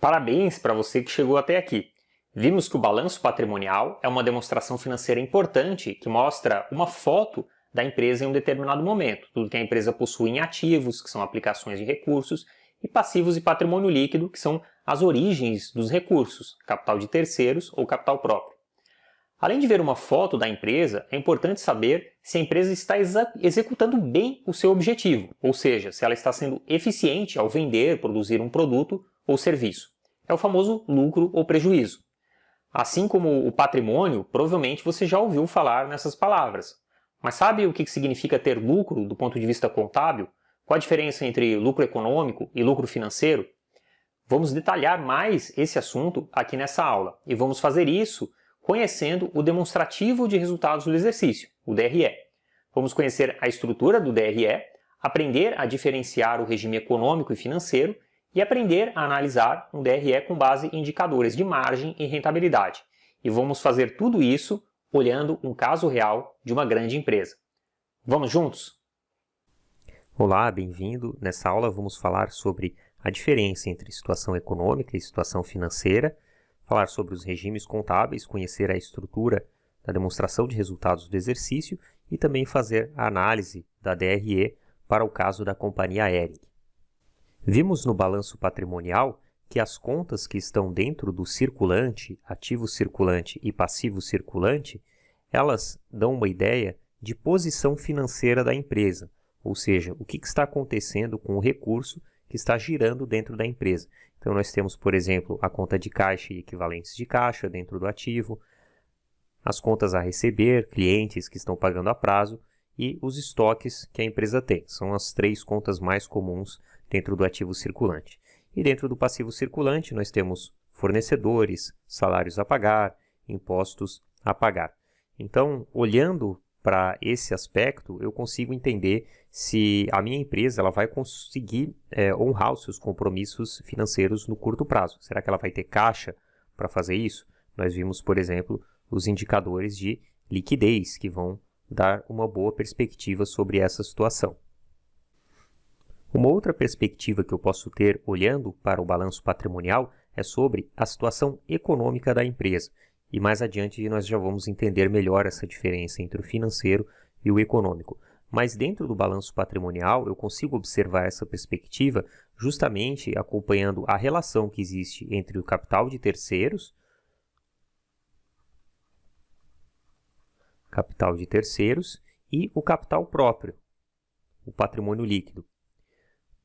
Parabéns para você que chegou até aqui. Vimos que o balanço patrimonial é uma demonstração financeira importante que mostra uma foto da empresa em um determinado momento, tudo que a empresa possui em ativos, que são aplicações de recursos, e passivos e patrimônio líquido, que são as origens dos recursos, capital de terceiros ou capital próprio. Além de ver uma foto da empresa, é importante saber se a empresa está executando bem o seu objetivo, ou seja, se ela está sendo eficiente ao vender, produzir um produto ou serviço. É o famoso lucro ou prejuízo. Assim como o patrimônio, provavelmente você já ouviu falar nessas palavras. Mas sabe o que significa ter lucro do ponto de vista contábil? Qual a diferença entre lucro econômico e lucro financeiro? Vamos detalhar mais esse assunto aqui nessa aula e vamos fazer isso conhecendo o demonstrativo de resultados do exercício, o DRE. Vamos conhecer a estrutura do DRE, aprender a diferenciar o regime econômico e financeiro e aprender a analisar um DRE com base em indicadores de margem e rentabilidade. E vamos fazer tudo isso olhando um caso real de uma grande empresa. Vamos juntos? Olá, bem-vindo. Nessa aula vamos falar sobre a diferença entre situação econômica e situação financeira, falar sobre os regimes contábeis, conhecer a estrutura da demonstração de resultados do exercício e também fazer a análise da DRE para o caso da companhia Hering. Vimos no balanço patrimonial que as contas que estão dentro do circulante, ativo circulante e passivo circulante, elas dão uma ideia de posição financeira da empresa, ou seja, o que está acontecendo com o recurso que está girando dentro da empresa. Então nós temos, por exemplo, a conta de caixa e equivalentes de caixa dentro do ativo, as contas a receber, clientes que estão pagando a prazo e os estoques que a empresa tem. São as três contas mais comuns dentro do ativo circulante. E dentro do passivo circulante nós temos fornecedores, salários a pagar, impostos a pagar. Então, olhando para esse aspecto, eu consigo entender se a minha empresa ela vai conseguir honrar os seus compromissos financeiros no curto prazo. Será que ela vai ter caixa para fazer isso? Nós vimos, por exemplo, os indicadores de liquidez que vão dar uma boa perspectiva sobre essa situação. Uma outra perspectiva que eu posso ter olhando para o balanço patrimonial é sobre a situação econômica da empresa. E mais adiante nós já vamos entender melhor essa diferença entre o financeiro e o econômico. Mas dentro do balanço patrimonial eu consigo observar essa perspectiva justamente acompanhando a relação que existe entre o capital de terceiros, e o capital próprio, o patrimônio líquido.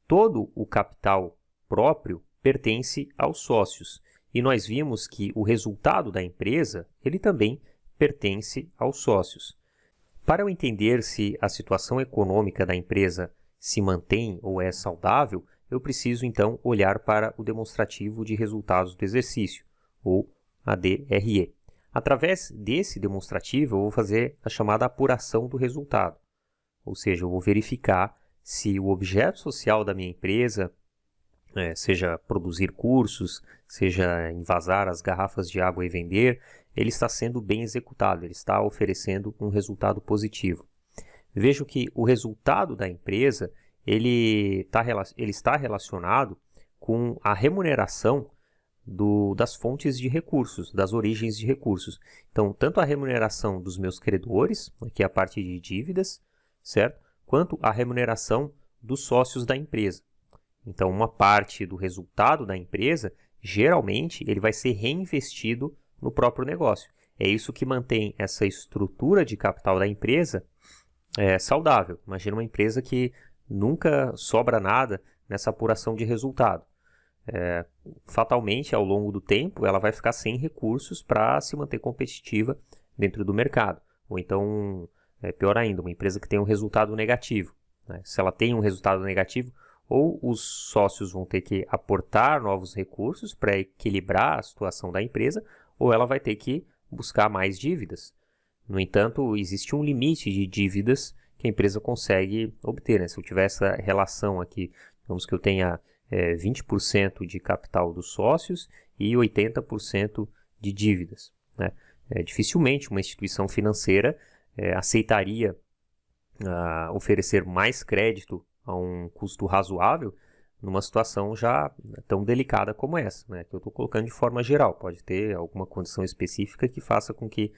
Todo o capital próprio pertence aos sócios e nós vimos que o resultado da empresa ele também pertence aos sócios. Para eu entender se a situação econômica da empresa se mantém ou é saudável, eu preciso então olhar para o demonstrativo de resultados do exercício, ou a DRE. Através desse demonstrativo eu vou fazer a chamada apuração do resultado, ou seja, eu vou verificar se o objeto social da minha empresa, seja produzir cursos, seja envasar as garrafas de água e vender, ele está sendo bem executado, ele está oferecendo um resultado positivo. Vejo que o resultado da empresa ele está relacionado com a remuneração das fontes de recursos, das origens de recursos. Então, tanto a remuneração dos meus credores, que é a parte de dívidas, certo? Quanto a remuneração dos sócios da empresa. Então, uma parte do resultado da empresa, geralmente, ele vai ser reinvestido no próprio negócio. É isso que mantém essa estrutura de capital da empresa saudável. Imagina uma empresa que nunca sobra nada nessa apuração de resultado. Fatalmente, ao longo do tempo, ela vai ficar sem recursos para se manter competitiva dentro do mercado. Ou então, pior ainda, uma empresa que tem um resultado negativo. Se ela tem um resultado negativo, ou os sócios vão ter que aportar novos recursos para equilibrar a situação da empresa, ou ela vai ter que buscar mais dívidas. No entanto, existe um limite de dívidas que a empresa consegue obter. Se eu tiver essa relação aqui, digamos que eu tenha 20% de capital dos sócios e 80% de dívidas. Dificilmente uma instituição financeira aceitaria oferecer mais crédito a um custo razoável numa situação já tão delicada como essa, né? Que eu estou colocando de forma geral. Pode ter alguma condição específica que faça com que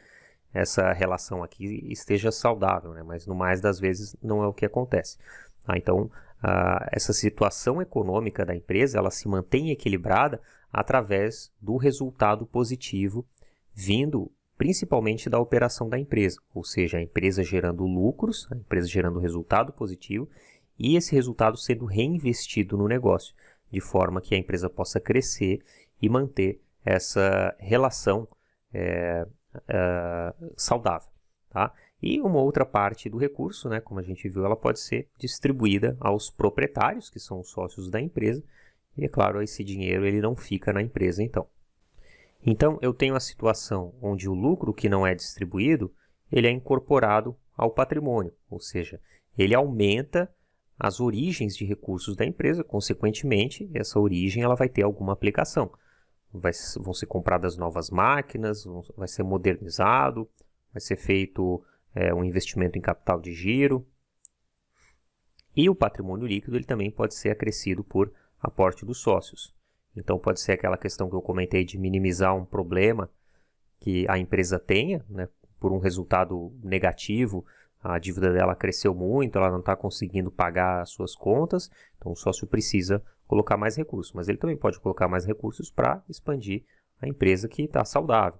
essa relação aqui esteja saudável, né? Mas no mais das vezes não é o que acontece. Então, essa situação econômica da empresa, ela se mantém equilibrada através do resultado positivo vindo principalmente da operação da empresa, ou seja, a empresa gerando lucros, a empresa gerando resultado positivo e esse resultado sendo reinvestido no negócio, de forma que a empresa possa crescer e manter essa relação saudável. Tá? E uma outra parte do recurso, né, como a gente viu, ela pode ser distribuída aos proprietários, que são os sócios da empresa, e é claro, esse dinheiro ele não fica na empresa então. Então, eu tenho a situação onde o lucro que não é distribuído, ele é incorporado ao patrimônio, ou seja, ele aumenta as origens de recursos da empresa, consequentemente, essa origem ela vai ter alguma aplicação. Vão ser compradas novas máquinas, vai ser modernizado, vai ser feito um investimento em capital de giro. E o patrimônio líquido ele também pode ser acrescido por aporte dos sócios. Então, pode ser aquela questão que eu comentei de minimizar um problema que a empresa tenha, né, por um resultado negativo, a dívida dela cresceu muito, ela não está conseguindo pagar as suas contas, então o sócio precisa colocar mais recursos. Mas ele também pode colocar mais recursos para expandir a empresa que está saudável.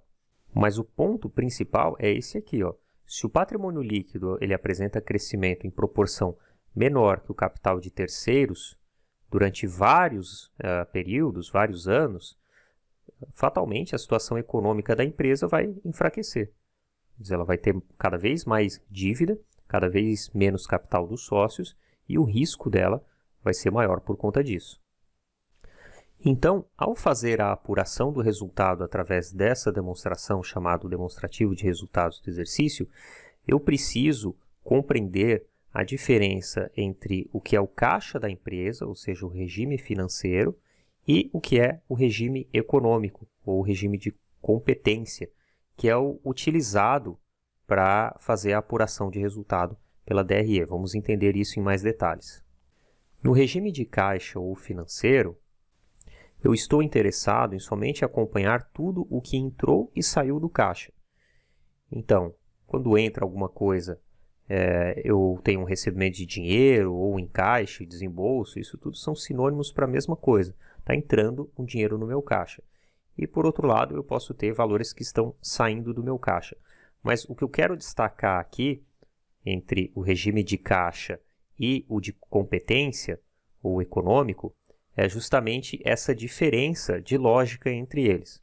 Mas o ponto principal é esse aqui, ó. Se o patrimônio líquido ele apresenta crescimento em proporção menor que o capital de terceiros, durante vários períodos, vários anos, fatalmente a situação econômica da empresa vai enfraquecer. Ela vai ter cada vez mais dívida, cada vez menos capital dos sócios e o risco dela vai ser maior por conta disso. Então, ao fazer a apuração do resultado através dessa demonstração chamada demonstrativo de resultados do exercício, eu preciso compreender a diferença entre o que é o caixa da empresa, ou seja, o regime financeiro, e o que é o regime econômico, ou o regime de competência, que é o utilizado para fazer a apuração de resultado pela DRE. Vamos entender isso em mais detalhes. No regime de caixa ou financeiro, eu estou interessado em somente acompanhar tudo o que entrou e saiu do caixa. Então, quando entra alguma coisa, eu tenho um recebimento de dinheiro, ou encaixe, desembolso, isso tudo são sinônimos para a mesma coisa. Está entrando um dinheiro no meu caixa. E, por outro lado, eu posso ter valores que estão saindo do meu caixa. Mas o que eu quero destacar aqui, entre o regime de caixa e o de competência, ou econômico, é justamente essa diferença de lógica entre eles.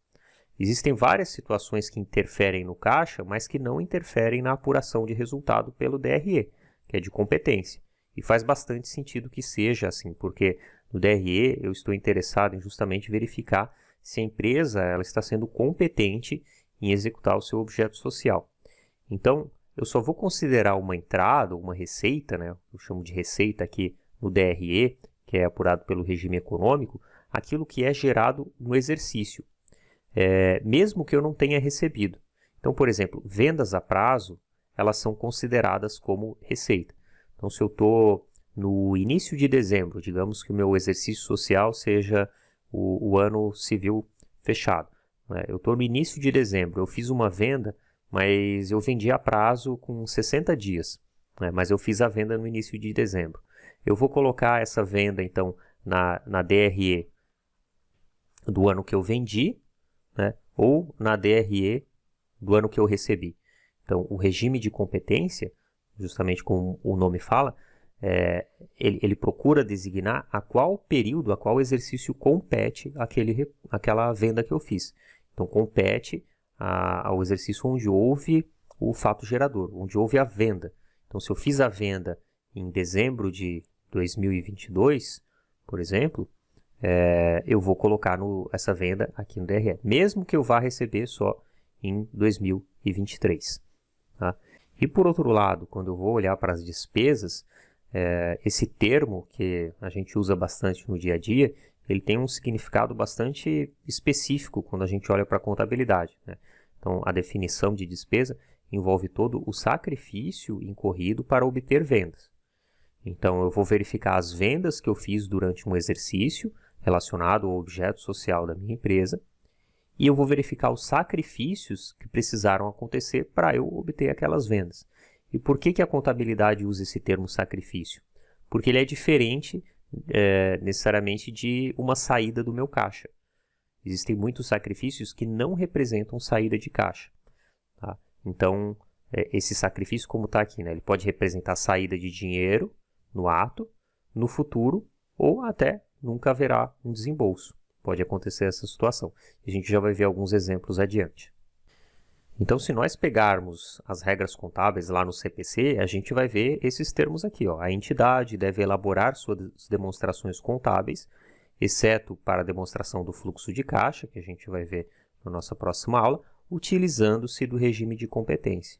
Existem várias situações que interferem no caixa, mas que não interferem na apuração de resultado pelo DRE, que é de competência. E faz bastante sentido que seja assim, porque no DRE eu estou interessado em justamente verificar se a empresa ela está sendo competente em executar o seu objeto social. Então, eu só vou considerar uma entrada, uma receita, né? Eu chamo de receita aqui no DRE, que é apurado pelo regime econômico, aquilo que é gerado no exercício, mesmo que eu não tenha recebido. Então, por exemplo, vendas a prazo, elas são consideradas como receita. Então, se eu estou no início de dezembro, digamos que o meu exercício social seja o ano civil fechado. Né? Eu estou no início de dezembro, eu fiz uma venda, mas eu vendi a prazo com 60 dias, né? Mas eu fiz a venda no início de dezembro. Eu vou colocar essa venda, então, na DRE do ano que eu vendi, né? Ou na DRE do ano que eu recebi. Então, o regime de competência, justamente como o nome fala, ele procura designar a qual período, a qual exercício compete aquela venda que eu fiz. Então, compete ao exercício onde houve o fato gerador, onde houve a venda. Então, se eu fiz a venda em dezembro de 2022, por exemplo, eu vou colocar essa venda aqui no DRE, mesmo que eu vá receber só em 2023. Tá? E, por outro lado, quando eu vou olhar para as despesas, esse termo que a gente usa bastante no dia a dia, ele tem um significado bastante específico quando a gente olha para a contabilidade. Né? Então, a definição de despesa, envolve todo o sacrifício incorrido para obter vendas. Então, eu vou verificar as vendas que eu fiz durante um exercício relacionado ao objeto social da minha empresa e eu vou verificar os sacrifícios que precisaram acontecer para eu obter aquelas vendas. E por que a contabilidade usa esse termo sacrifício? Porque ele é diferente necessariamente de uma saída do meu caixa. Existem muitos sacrifícios que não representam saída de caixa. Tá? Então, esse sacrifício, como está aqui, né, ele pode representar saída de dinheiro no ato, no futuro, ou até nunca haverá um desembolso. Pode acontecer essa situação. A gente já vai ver alguns exemplos adiante. Então, se nós pegarmos as regras contábeis lá no CPC, a gente vai ver esses termos aqui. Ó. A entidade deve elaborar suas demonstrações contábeis, exceto para a demonstração do fluxo de caixa, que a gente vai ver na nossa próxima aula, utilizando-se do regime de competência.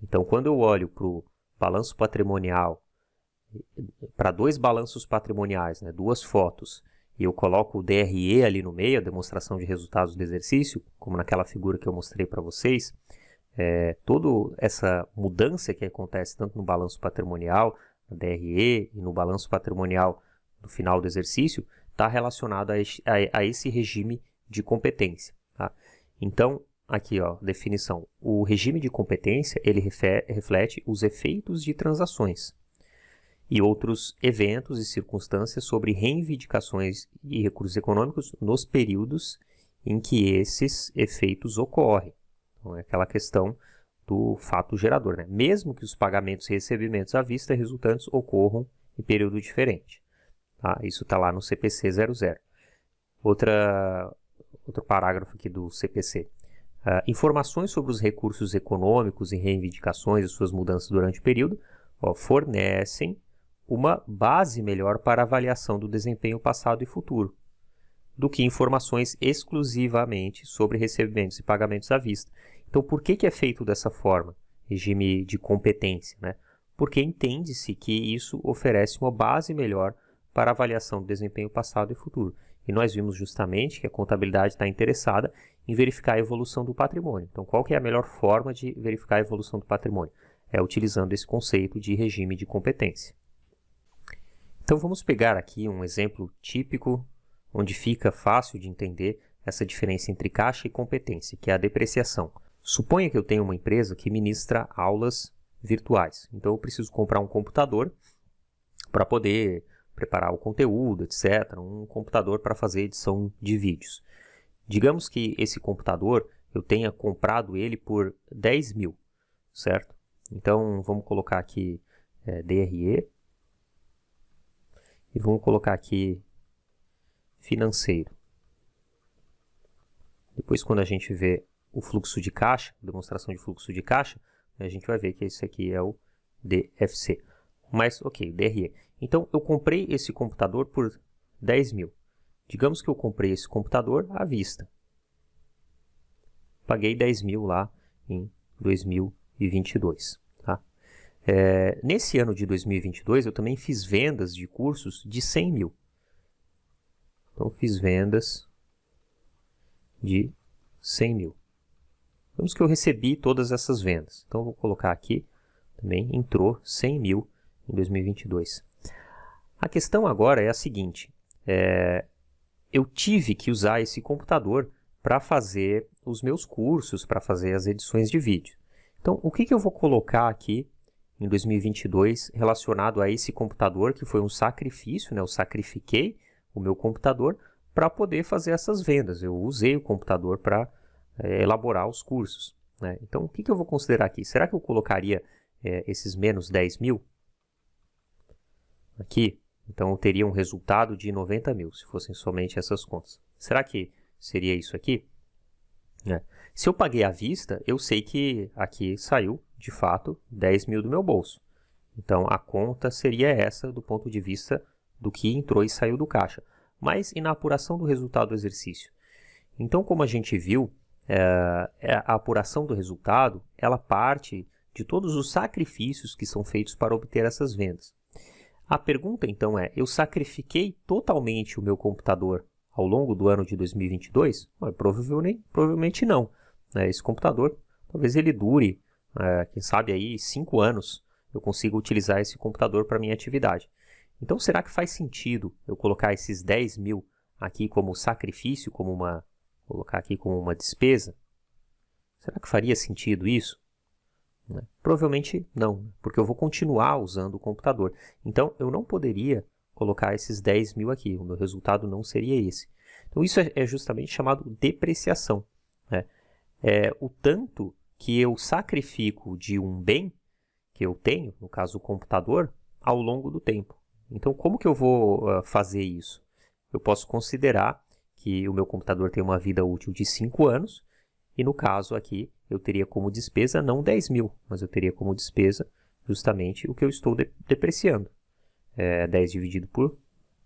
Então, quando eu olho para o balanço patrimonial, para dois balanços patrimoniais, né, duas fotos, e eu coloco o DRE ali no meio, a demonstração de resultados do exercício, como naquela figura que eu mostrei para vocês, toda essa mudança que acontece tanto no balanço patrimonial, no DRE, e no balanço patrimonial do final do exercício, está relacionado a esse regime de competência. Tá? Então, aqui, ó, definição. O regime de competência, ele reflete os efeitos de transações e outros eventos e circunstâncias sobre reivindicações e recursos econômicos nos períodos em que esses efeitos ocorrem. Então, é aquela questão do fato gerador, né? Mesmo que os pagamentos e recebimentos à vista resultantes ocorram em período diferente. Tá? Isso está lá no CPC 00. Outro parágrafo aqui do CPC. Informações sobre os recursos econômicos e reivindicações e suas mudanças durante o período fornecem uma base melhor para a avaliação do desempenho passado e futuro, do que informações exclusivamente sobre recebimentos e pagamentos à vista. Então, por que é feito dessa forma? Regime de competência, né? Porque entende-se que isso oferece uma base melhor para a avaliação do desempenho passado e futuro. E nós vimos justamente que a contabilidade está interessada em verificar a evolução do patrimônio. Então, qual que é a melhor forma de verificar a evolução do patrimônio? É utilizando esse conceito de regime de competência. Então, vamos pegar aqui um exemplo típico, onde fica fácil de entender essa diferença entre caixa e competência, que é a depreciação. Suponha que eu tenho uma empresa que ministra aulas virtuais. Então, eu preciso comprar um computador para poder preparar o conteúdo, etc. Um computador para fazer edição de vídeos. Digamos que esse computador, eu tenha comprado ele por 10 mil, certo? Então, vamos colocar aqui DRE. E vamos colocar aqui financeiro. Depois, quando a gente vê o fluxo de caixa, demonstração de fluxo de caixa, a gente vai ver que esse aqui é o DFC. Mas, ok, DRE. Então, eu comprei esse computador por 10 mil. Digamos que eu comprei esse computador à vista. Paguei 10 mil lá em 2022. Tá? Nesse ano de 2022, eu também fiz vendas de cursos de 100 mil. Então, fiz vendas de 100 mil. Vamos que eu recebi todas essas vendas. Então, eu vou colocar aqui, também entrou 100 mil em 2022. A questão agora é a seguinte. Eu tive que usar esse computador para fazer os meus cursos, para fazer as edições de vídeo. Então, o que eu vou colocar aqui em 2022 relacionado a esse computador, que foi um sacrifício, né? Eu sacrifiquei o meu computador para poder fazer essas vendas. Eu usei o computador para elaborar os cursos, né? Então, o que eu vou considerar aqui? Será que eu colocaria esses menos 10 mil aqui? Então, eu teria um resultado de 90 mil, se fossem somente essas contas. Será que seria isso aqui? Se eu paguei à vista, eu sei que aqui saiu, de fato, 10 mil do meu bolso. Então, a conta seria essa do ponto de vista do que entrou e saiu do caixa. Mas e na apuração do resultado do exercício? Então, como a gente viu, a apuração do resultado, ela parte de todos os sacrifícios que são feitos para obter essas vendas. A pergunta, então, é, eu sacrifiquei totalmente o meu computador ao longo do ano de 2022? Provavelmente não. Esse computador, talvez ele dure quem sabe aí 5 anos eu consigo utilizar esse computador para minha atividade. Então, será que faz sentido eu colocar esses 10 mil aqui como sacrifício, colocar aqui como uma despesa? Será que faria sentido isso? Provavelmente não, porque eu vou continuar usando o computador. Então, eu não poderia colocar esses 10 mil aqui, o meu resultado não seria esse. Então, isso é justamente chamado depreciação. O tanto que eu sacrifico de um bem que eu tenho, no caso o computador, ao longo do tempo. Então, como que eu vou fazer isso? Eu posso considerar que o meu computador tem uma vida útil de 5 anos, e no caso aqui, eu teria como despesa não 10 mil, mas eu teria como despesa justamente o que eu estou depreciando. 10 dividido por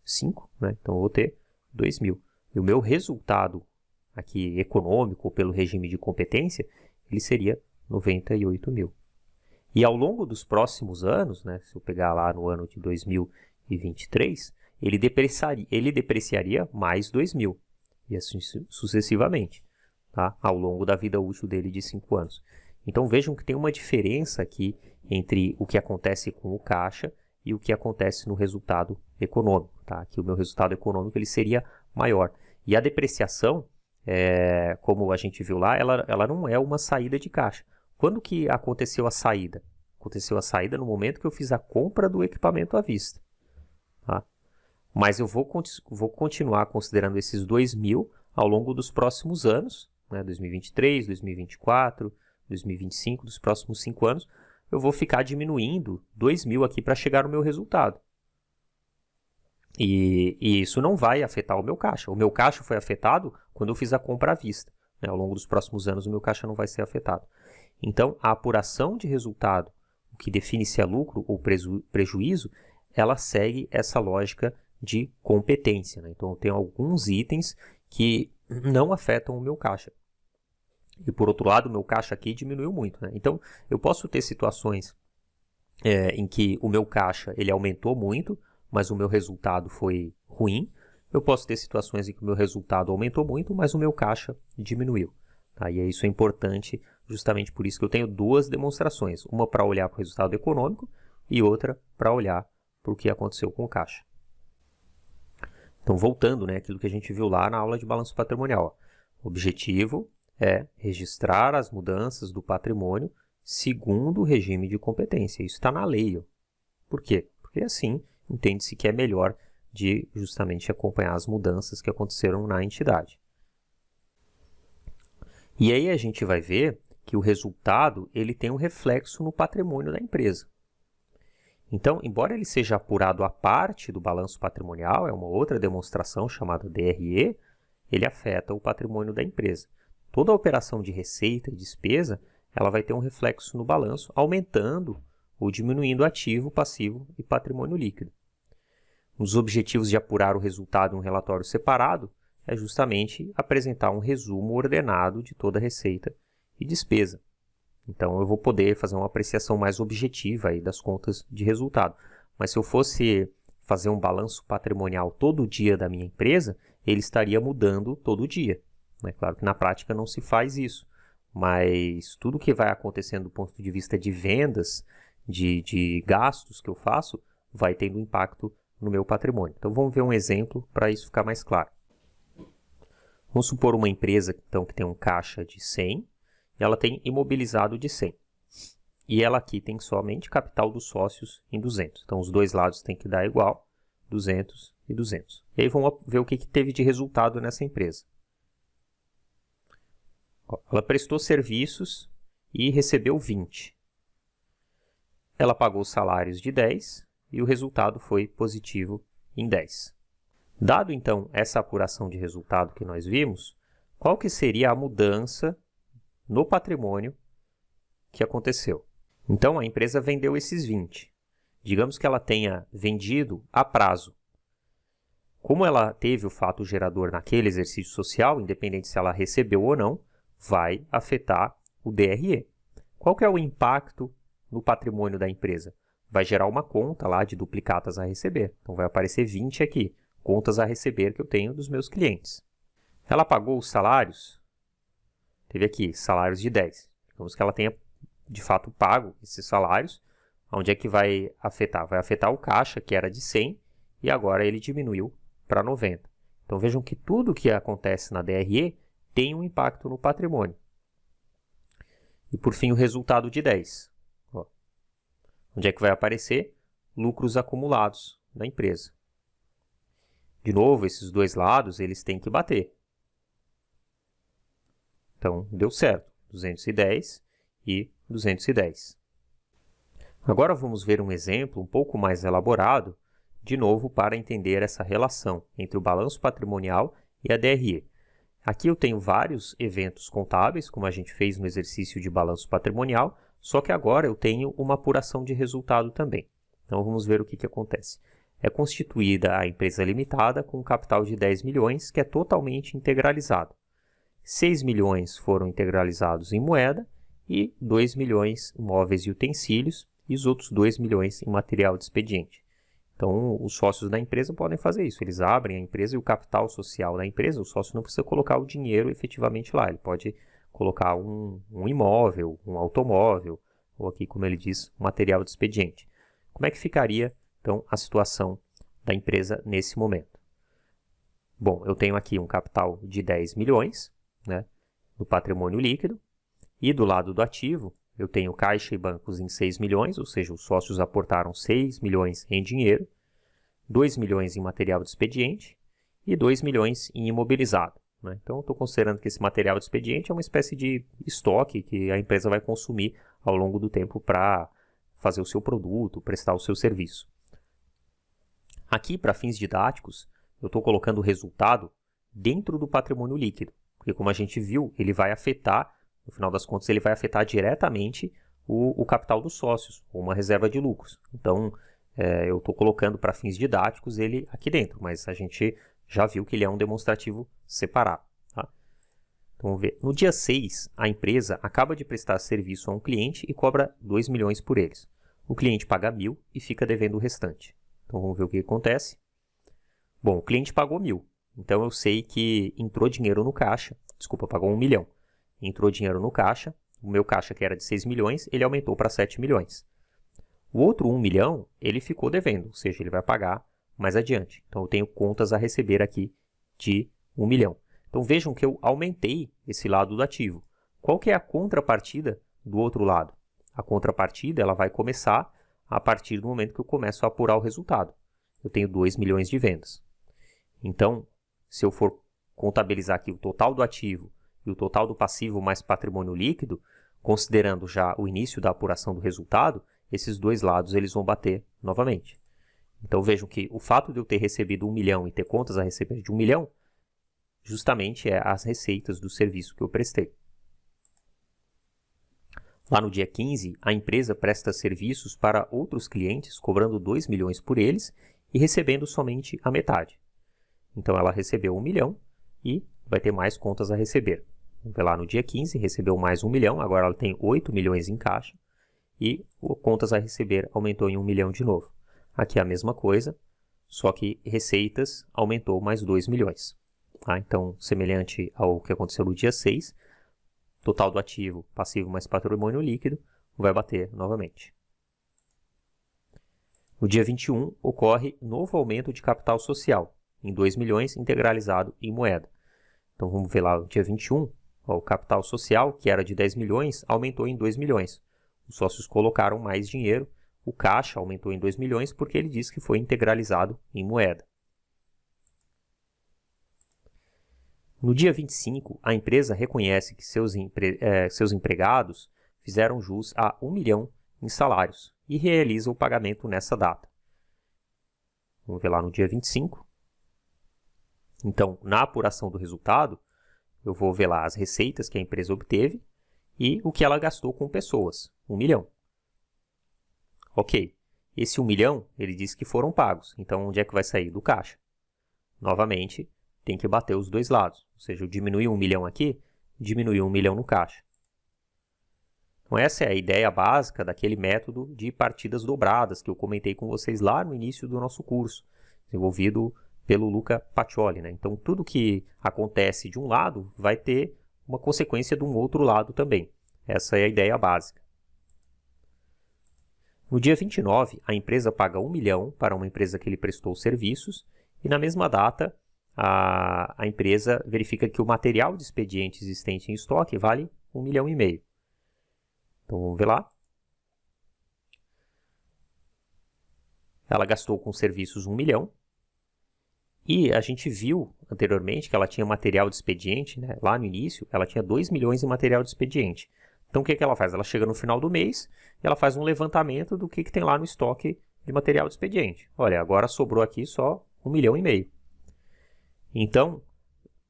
5, então eu vou ter 2 mil. E o meu resultado aqui econômico, pelo regime de competência, ele seria 98 mil. E ao longo dos próximos anos, se eu pegar lá no ano de 2023, ele depreciaria mais 2 mil, e assim sucessivamente, tá? Ao longo da vida útil dele de 5 anos. Então vejam que tem uma diferença aqui entre o que acontece com o caixa e o que acontece no resultado econômico. Tá? Aqui o meu resultado econômico ele seria maior. E a depreciação, como a gente viu lá, ela não é uma saída de caixa. Quando que aconteceu a saída? Aconteceu a saída no momento que eu fiz a compra do equipamento à vista. Tá? Mas eu vou continuar considerando esses 2 mil ao longo dos próximos anos, 2023, 2024, 2025, dos próximos 5 anos, eu vou ficar diminuindo 2 mil aqui para chegar no meu resultado. E isso não vai afetar o meu caixa. O meu caixa foi afetado quando eu fiz a compra à vista. Ao longo dos próximos anos, o meu caixa não vai ser afetado. Então, a apuração de resultado, o que define se é lucro ou prejuízo, ela segue essa lógica de competência. Então, eu tenho alguns itens que não afetam o meu caixa. E, por outro lado, o meu caixa aqui diminuiu muito. Então, eu posso ter situações em que o meu caixa ele aumentou muito, mas o meu resultado foi ruim. Eu posso ter situações em que o meu resultado aumentou muito, mas o meu caixa diminuiu. Tá? E isso é importante, justamente por isso que eu tenho duas demonstrações. Uma para olhar para o resultado econômico e outra para olhar para o que aconteceu com o caixa. Então, voltando, aquilo que a gente viu lá na aula de balanço patrimonial. O objetivo é registrar as mudanças do patrimônio segundo o regime de competência. Isso está na lei. Por quê? Porque assim entende-se que é melhor de justamente acompanhar as mudanças que aconteceram na entidade. E aí a gente vai ver que o resultado ele tem um reflexo no patrimônio da empresa. Então, embora ele seja apurado à parte do balanço patrimonial, é uma outra demonstração chamada DRE, ele afeta o patrimônio da empresa. Toda a operação de receita e despesa, ela vai ter um reflexo no balanço, aumentando ou diminuindo ativo, passivo e patrimônio líquido. Um dos objetivos de apurar o resultado em um relatório separado é justamente apresentar um resumo ordenado de toda a receita e despesa. Então, eu vou poder fazer uma apreciação mais objetiva aí das contas de resultado. Mas se eu fosse fazer um balanço patrimonial todo dia da minha empresa, ele estaria mudando todo dia. Claro que na prática não se faz isso, mas tudo que vai acontecendo do ponto de vista de vendas, de gastos que eu faço, vai tendo impacto no meu patrimônio. Então, vamos ver um exemplo para isso ficar mais claro. Vamos supor uma empresa então, que tem um caixa de 100 e ela tem imobilizado de 100. E ela aqui tem somente capital dos sócios em 200. Então, os dois lados têm que dar igual, 200 e 200. E aí vamos ver o que teve de resultado nessa empresa. Ela prestou serviços e recebeu 20. Ela pagou salários de 10 e o resultado foi positivo em 10. Dado, então, essa apuração de resultado que nós vimos, qual que seria a mudança no patrimônio que aconteceu? Então, a empresa vendeu esses 20. Digamos que ela tenha vendido a prazo. Como ela teve o fato gerador naquele exercício social, independente se ela recebeu ou não, vai afetar o DRE. Qual que é o impacto no patrimônio da empresa? Vai gerar uma conta lá de duplicatas a receber. Então, vai aparecer 20 aqui, contas a receber que eu tenho dos meus clientes. Ela pagou os salários, teve aqui salários de 10. Digamos que ela tenha de fato pago esses salários. Onde é que vai afetar? Vai afetar o caixa, que era de 100, e agora ele diminuiu para 90. Então vejam que tudo que acontece na DRE tem um impacto no patrimônio. E por fim o resultado de 10. Ó, onde é que vai aparecer? Lucros acumulados da empresa. De novo, esses dois lados eles têm que bater. Então deu certo, 210 e 210. Agora vamos ver um exemplo um pouco mais elaborado, de novo para entender essa relação entre o balanço patrimonial e a DRE. Aqui eu tenho vários eventos contábeis, como a gente fez no exercício de balanço patrimonial, só que agora eu tenho uma apuração de resultado também. Então vamos ver o que acontece. É constituída a empresa limitada com um capital de 10 milhões, que é totalmente integralizado. 6 milhões foram integralizados em moeda e 2 milhões em móveis e utensílios, e os outros 2 milhões em material de expediente. Então, os sócios da empresa podem fazer isso. Eles abrem a empresa e o capital social da empresa, o sócio não precisa colocar o dinheiro efetivamente lá. Ele pode colocar um imóvel, um automóvel, ou aqui, como ele diz, um material de expediente. Como é que ficaria, então, a situação da empresa nesse momento? Bom, eu tenho aqui um capital de 10 milhões, né, do patrimônio líquido, e do lado do ativo, eu tenho caixa e bancos em 6 milhões, ou seja, os sócios aportaram 6 milhões em dinheiro, 2 milhões em material de expediente e 2 milhões em imobilizado, né? Então, eu estou considerando que esse material de expediente é uma espécie de estoque que a empresa vai consumir ao longo do tempo para fazer o seu produto, prestar o seu serviço. Aqui, para fins didáticos, eu estou colocando o resultado dentro do patrimônio líquido, porque como a gente viu, ele vai afetar, no final das contas, ele vai afetar diretamente o capital dos sócios, ou uma reserva de lucros. Então, eu estou colocando para fins didáticos ele aqui dentro, mas a gente já viu que ele é um demonstrativo separado. Tá? Então, vamos ver. No dia 6, a empresa acaba de prestar serviço a um cliente e cobra 2 milhões por eles. O cliente paga 1.000 e fica devendo o restante. Então, vamos ver o que acontece. Bom, o cliente pagou 1.000. Então, eu sei que entrou dinheiro no caixa. Desculpa, pagou 1 milhão. Entrou dinheiro no caixa. O meu caixa, que era de 6 milhões, ele aumentou para 7 milhões. O outro 1 milhão, ele ficou devendo, ou seja, ele vai pagar mais adiante. Então, eu tenho contas a receber aqui de 1 milhão. Então, vejam que eu aumentei esse lado do ativo. Qual que é a contrapartida do outro lado? A contrapartida ela vai começar a partir do momento que eu começo a apurar o resultado. Eu tenho 2 milhões de vendas. Então, se eu for contabilizar aqui o total do ativo e o total do passivo mais patrimônio líquido, considerando já o início da apuração do resultado, esses dois lados eles vão bater novamente. Então vejam que o fato de eu ter recebido 1 milhão e ter contas a receber de 1 milhão, justamente é as receitas do serviço que eu prestei. Lá no dia 15, a empresa presta serviços para outros clientes, cobrando 2 milhões por eles e recebendo somente a metade. Então ela recebeu 1 milhão e vai ter mais contas a receber. Vamos ver lá no dia 15, recebeu mais 1 milhão, agora ela tem 8 milhões em caixa e o contas a receber aumentou em 1 milhão de novo. Aqui é a mesma coisa, só que receitas aumentou mais 2 milhões. Tá? Então, semelhante ao que aconteceu no dia 6, total do ativo, passivo mais patrimônio líquido, vai bater novamente. No dia 21, ocorre novo aumento de capital social, em 2 milhões integralizado em moeda. Então, vamos ver lá no dia 21, ó, o capital social, que era de 10 milhões, aumentou em 2 milhões. Os sócios colocaram mais dinheiro, o caixa aumentou em 2 milhões porque ele diz que foi integralizado em moeda. No dia 25, a empresa reconhece que seus empregados fizeram jus a 1 milhão em salários e realiza o pagamento nessa data. Vamos ver lá no dia 25. Então, na apuração do resultado, eu vou ver lá as receitas que a empresa obteve e o que ela gastou com pessoas, 1 milhão. Ok, esse 1 milhão, ele diz que foram pagos, então onde é que vai sair? Do caixa. Novamente, tem que bater os dois lados, ou seja, eu diminui 1 milhão aqui, diminui 1 milhão no caixa. Então essa é a ideia básica daquele método de partidas dobradas que eu comentei com vocês lá no início do nosso curso, desenvolvido pelo Luca Pacioli, né? Então tudo que acontece de um lado vai ter uma consequência de um outro lado também. Essa é a ideia básica. No dia 29, a empresa paga 1 milhão para uma empresa que lhe prestou serviços e na mesma data a empresa verifica que o material de expediente existente em estoque vale 1,5 milhão. Então vamos ver lá. Ela gastou com serviços 1 milhão. E a gente viu anteriormente que ela tinha material de expediente, né? Lá no início, ela tinha 2 milhões em material de expediente. Então, o que ela faz? Ela chega no final do mês e ela faz um levantamento do que tem lá no estoque de material de expediente. Olha, agora sobrou aqui só 1,5 milhão. Então,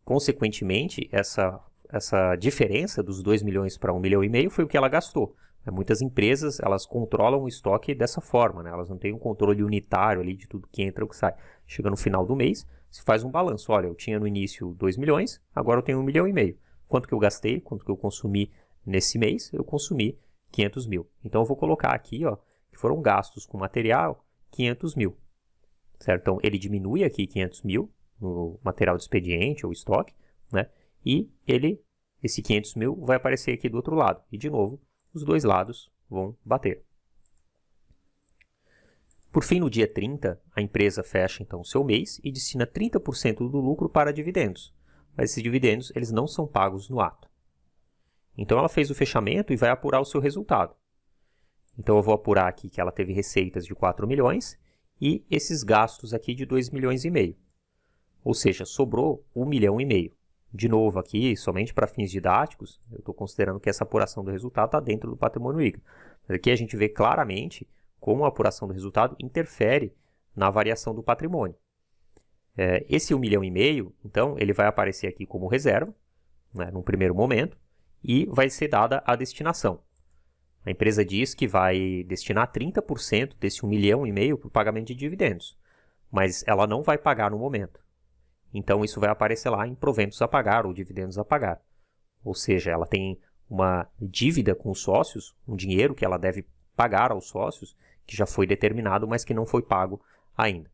consequentemente, essa diferença dos 2 milhões para 1,5 milhão foi o que ela gastou. Muitas empresas, elas controlam o estoque dessa forma, né? Elas não têm um controle unitário ali de tudo que entra e o que sai. Chega no final do mês, se faz um balanço. Olha, eu tinha no início 2 milhões, agora eu tenho 1,5 milhão. Quanto que eu gastei, quanto que eu consumi nesse mês? Eu consumi 500 mil. Então, eu vou colocar aqui, ó, que foram gastos com material 500 mil. Certo? Então, ele diminui aqui 500 mil no material de expediente ou estoque, né? E esse 500 mil vai aparecer aqui do outro lado. E, de novo, os dois lados vão bater. Por fim, no dia 30, a empresa fecha então o seu mês e destina 30% do lucro para dividendos. Mas esses dividendos eles não são pagos no ato. Então ela fez o fechamento e vai apurar o seu resultado. Então eu vou apurar aqui que ela teve receitas de 4 milhões e esses gastos aqui de 2,5 milhões. Ou seja, sobrou 1,5 milhão. De novo aqui, somente para fins didáticos, eu estou considerando que essa apuração do resultado está dentro do patrimônio líquido. Mas aqui a gente vê claramente como a apuração do resultado interfere na variação do patrimônio. Esse 1,5 milhão, então, ele vai aparecer aqui como reserva, né, num primeiro momento, e vai ser dada a destinação. A empresa diz que vai destinar 30% desse 1,5 milhão para o pagamento de dividendos, mas ela não vai pagar no momento. Então, isso vai aparecer lá em proventos a pagar ou dividendos a pagar. Ou seja, ela tem uma dívida com os sócios, um dinheiro que ela deve pagar aos sócios, que já foi determinado, mas que não foi pago ainda.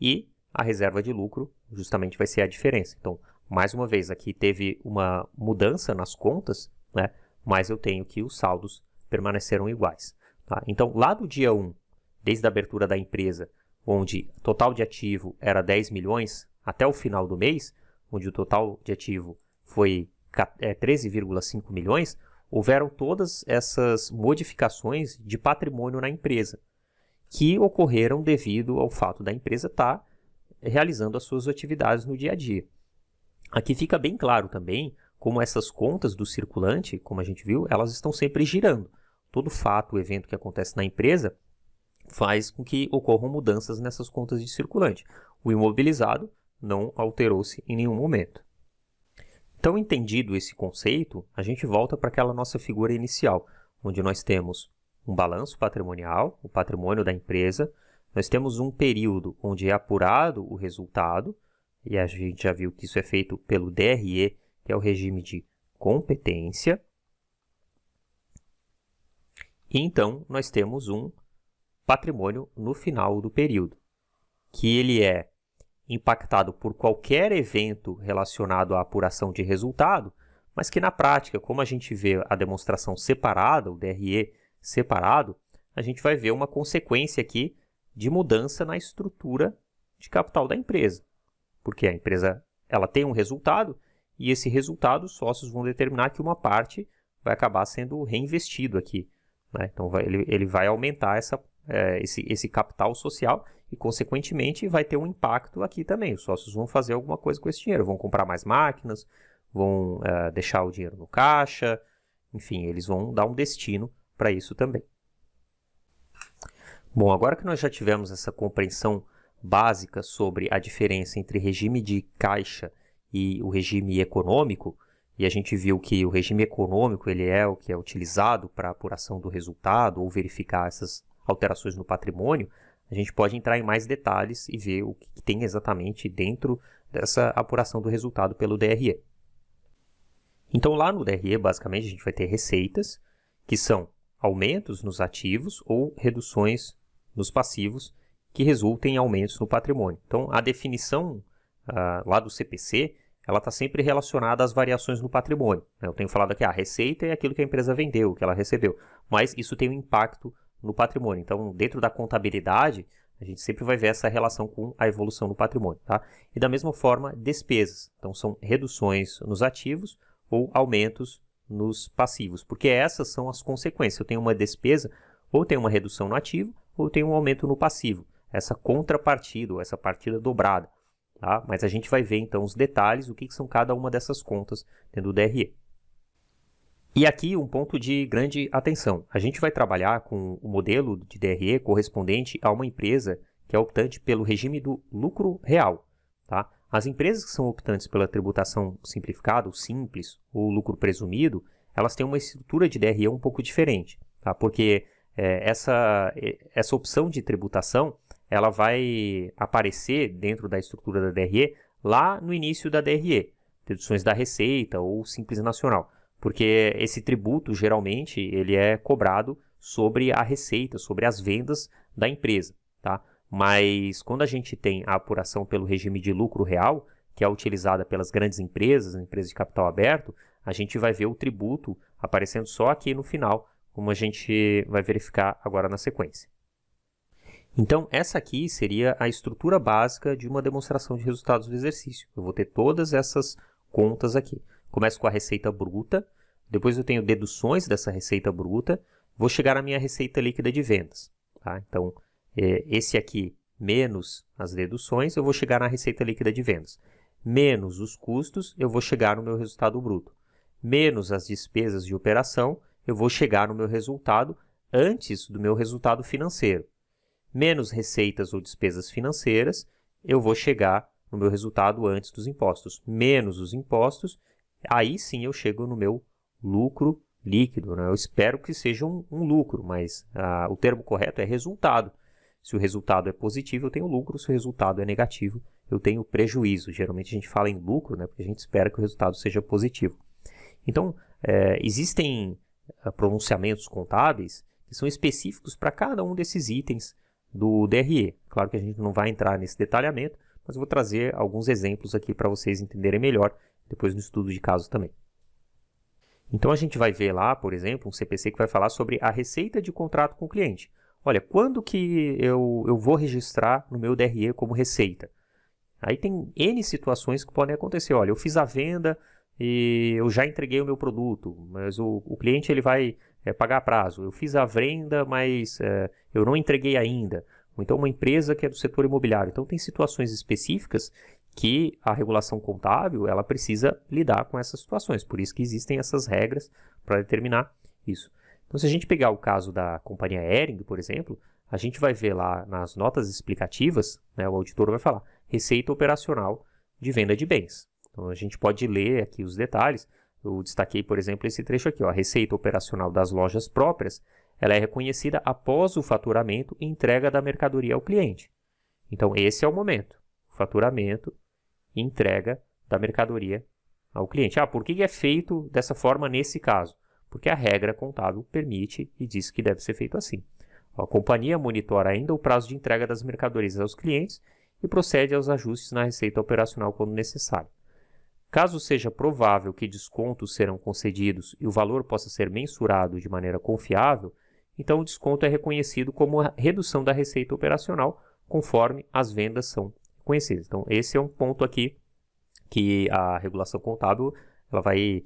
E a reserva de lucro justamente vai ser a diferença. Então, mais uma vez, aqui teve uma mudança nas contas, né? Mas eu tenho que os saldos permaneceram iguais. Tá? Então, lá do dia 1, desde a abertura da empresa, onde o total de ativo era 10 milhões, até o final do mês, onde o total de ativo foi 13,5 milhões, houveram todas essas modificações de patrimônio na empresa, que ocorreram devido ao fato da empresa estar realizando as suas atividades no dia a dia. Aqui fica bem claro também como essas contas do circulante, como a gente viu, elas estão sempre girando. Todo fato, evento que acontece na empresa faz com que ocorram mudanças nessas contas de circulante. O imobilizado não alterou-se em nenhum momento. Então, entendido esse conceito, a gente volta para aquela nossa figura inicial, onde nós temos um balanço patrimonial, o patrimônio da empresa, nós temos um período onde é apurado o resultado, e a gente já viu que isso é feito pelo DRE, que é o regime de competência. E então, nós temos um patrimônio no final do período, que ele é impactado por qualquer evento relacionado à apuração de resultado, mas que na prática, como a gente vê a demonstração separada, o DRE separado, a gente vai ver uma consequência aqui de mudança na estrutura de capital da empresa. Porque a empresa ela tem um resultado e esse resultado os sócios vão determinar que uma parte vai acabar sendo reinvestido aqui, né? Então ele vai aumentar esse capital social e, consequentemente, vai ter um impacto aqui também. Os sócios vão fazer alguma coisa com esse dinheiro, vão comprar mais máquinas, vão deixar o dinheiro no caixa, enfim, eles vão dar um destino para isso também. Bom, agora que nós já tivemos essa compreensão básica sobre a diferença entre regime de caixa e o regime econômico, e a gente viu que o regime econômico ele é o que é utilizado para a apuração do resultado ou verificar essas alterações no patrimônio, a gente pode entrar em mais detalhes e ver o que tem exatamente dentro dessa apuração do resultado pelo DRE. Então, lá no DRE, basicamente, a gente vai ter receitas, que são aumentos nos ativos ou reduções nos passivos, que resultem em aumentos no patrimônio. Então, a definição lá do CPC, ela está sempre relacionada às variações no patrimônio. Eu tenho falado aqui, a receita é aquilo que a empresa vendeu, que ela recebeu, mas isso tem um impacto no patrimônio. Então, dentro da contabilidade, a gente sempre vai ver essa relação com a evolução do patrimônio, tá? E da mesma forma, despesas. Então, são reduções nos ativos ou aumentos nos passivos, porque essas são as consequências. Eu tenho uma despesa, ou tenho uma redução no ativo, ou tenho um aumento no passivo. Essa contrapartida, ou essa partida dobrada, tá? Mas a gente vai ver, então, os detalhes, o que são cada uma dessas contas dentro do DRE. E aqui um ponto de grande atenção. A gente vai trabalhar com o modelo de DRE correspondente a uma empresa que é optante pelo regime do lucro real. Tá? As empresas que são optantes pela tributação simplificada, ou simples, ou lucro presumido, elas têm uma estrutura de DRE um pouco diferente. Tá? Porque essa opção de tributação ela vai aparecer dentro da estrutura da DRE lá no início da DRE, deduções da receita ou simples nacional. Porque esse tributo, geralmente, ele é cobrado sobre a receita, sobre as vendas da empresa, tá? Mas quando a gente tem a apuração pelo regime de lucro real, que é utilizada pelas grandes empresas de capital aberto, a gente vai ver o tributo aparecendo só aqui no final, como a gente vai verificar agora na sequência. Então, essa aqui seria a estrutura básica de uma demonstração de resultados do exercício. Eu vou ter todas essas contas aqui. Começo com a receita bruta, depois eu tenho deduções dessa receita bruta, vou chegar na minha receita líquida de vendas. Tá? Então, esse aqui menos as deduções, eu vou chegar na receita líquida de vendas. Menos os custos, eu vou chegar no meu resultado bruto. Menos as despesas de operação, eu vou chegar no meu resultado antes do meu resultado financeiro. Menos receitas ou despesas financeiras, eu vou chegar no meu resultado antes dos impostos. Menos os impostos, aí sim eu chego no meu lucro líquido, né? Eu espero que seja um lucro, mas o termo correto é resultado. Se o resultado é positivo, eu tenho lucro. Se o resultado é negativo, eu tenho prejuízo. Geralmente a gente fala em lucro, né? Porque a gente espera que o resultado seja positivo. Então, existem pronunciamentos contábeis que são específicos para cada um desses itens do DRE. Claro que a gente não vai entrar nesse detalhamento, mas eu vou trazer alguns exemplos aqui para vocês entenderem melhor, depois no estudo de caso também. Então, a gente vai ver lá, por exemplo, um CPC que vai falar sobre a receita de contrato com o cliente. Olha, quando que eu vou registrar no meu DRE como receita? Aí tem N situações que podem acontecer. Olha, eu fiz a venda e eu já entreguei o meu produto, mas o cliente ele vai pagar a prazo. Eu fiz a venda, mas eu não entreguei ainda. Ou então uma empresa que é do setor imobiliário. Então, tem situações específicas que a regulação contábil ela precisa lidar com essas situações. Por isso que existem essas regras para determinar isso. Então, se a gente pegar o caso da companhia Hering, por exemplo, a gente vai ver lá nas notas explicativas, né, o auditor vai falar receita operacional de venda de bens. Então, a gente pode ler aqui os detalhes. Eu destaquei, por exemplo, esse trecho aqui. Ó, a receita operacional das lojas próprias ela é reconhecida após o faturamento e entrega da mercadoria ao cliente. Então, esse é o momento. Faturamento e entrega da mercadoria ao cliente. Por que é feito dessa forma nesse caso? Porque a regra contábil permite e diz que deve ser feito assim. A companhia monitora ainda o prazo de entrega das mercadorias aos clientes e procede aos ajustes na receita operacional quando necessário. Caso seja provável que descontos serão concedidos e o valor possa ser mensurado de maneira confiável, então o desconto é reconhecido como a redução da receita operacional conforme as vendas são conhecidas. Então, esse é um ponto aqui que a regulação contábil ela vai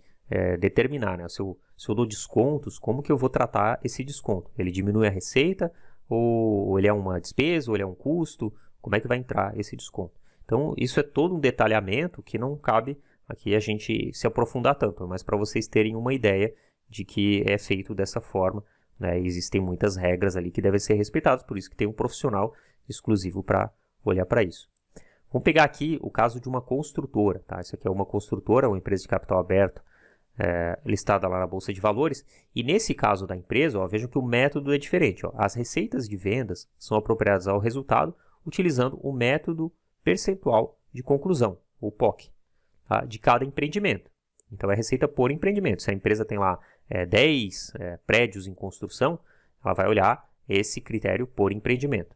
determinar, né? Se eu dou descontos, como que eu vou tratar esse desconto? Ele diminui a receita, ou ele é uma despesa, ou ele é um custo? Como é que vai entrar esse desconto? Então, isso é todo um detalhamento que não cabe aqui a gente se aprofundar tanto, mas para vocês terem uma ideia de que é feito dessa forma, né? Existem muitas regras ali que devem ser respeitadas, por isso que tem um profissional exclusivo para olhar para isso. Vamos pegar aqui o caso de uma construtora. Tá? Isso aqui é uma construtora, uma empresa de capital aberto, listada lá na Bolsa de Valores. E nesse caso da empresa, vejam que o método é diferente. As receitas de vendas são apropriadas ao resultado utilizando o método percentual de conclusão, o POC, tá? De cada empreendimento. Então, é receita por empreendimento. Se a empresa tem lá 10 prédios em construção, ela vai olhar esse critério por empreendimento.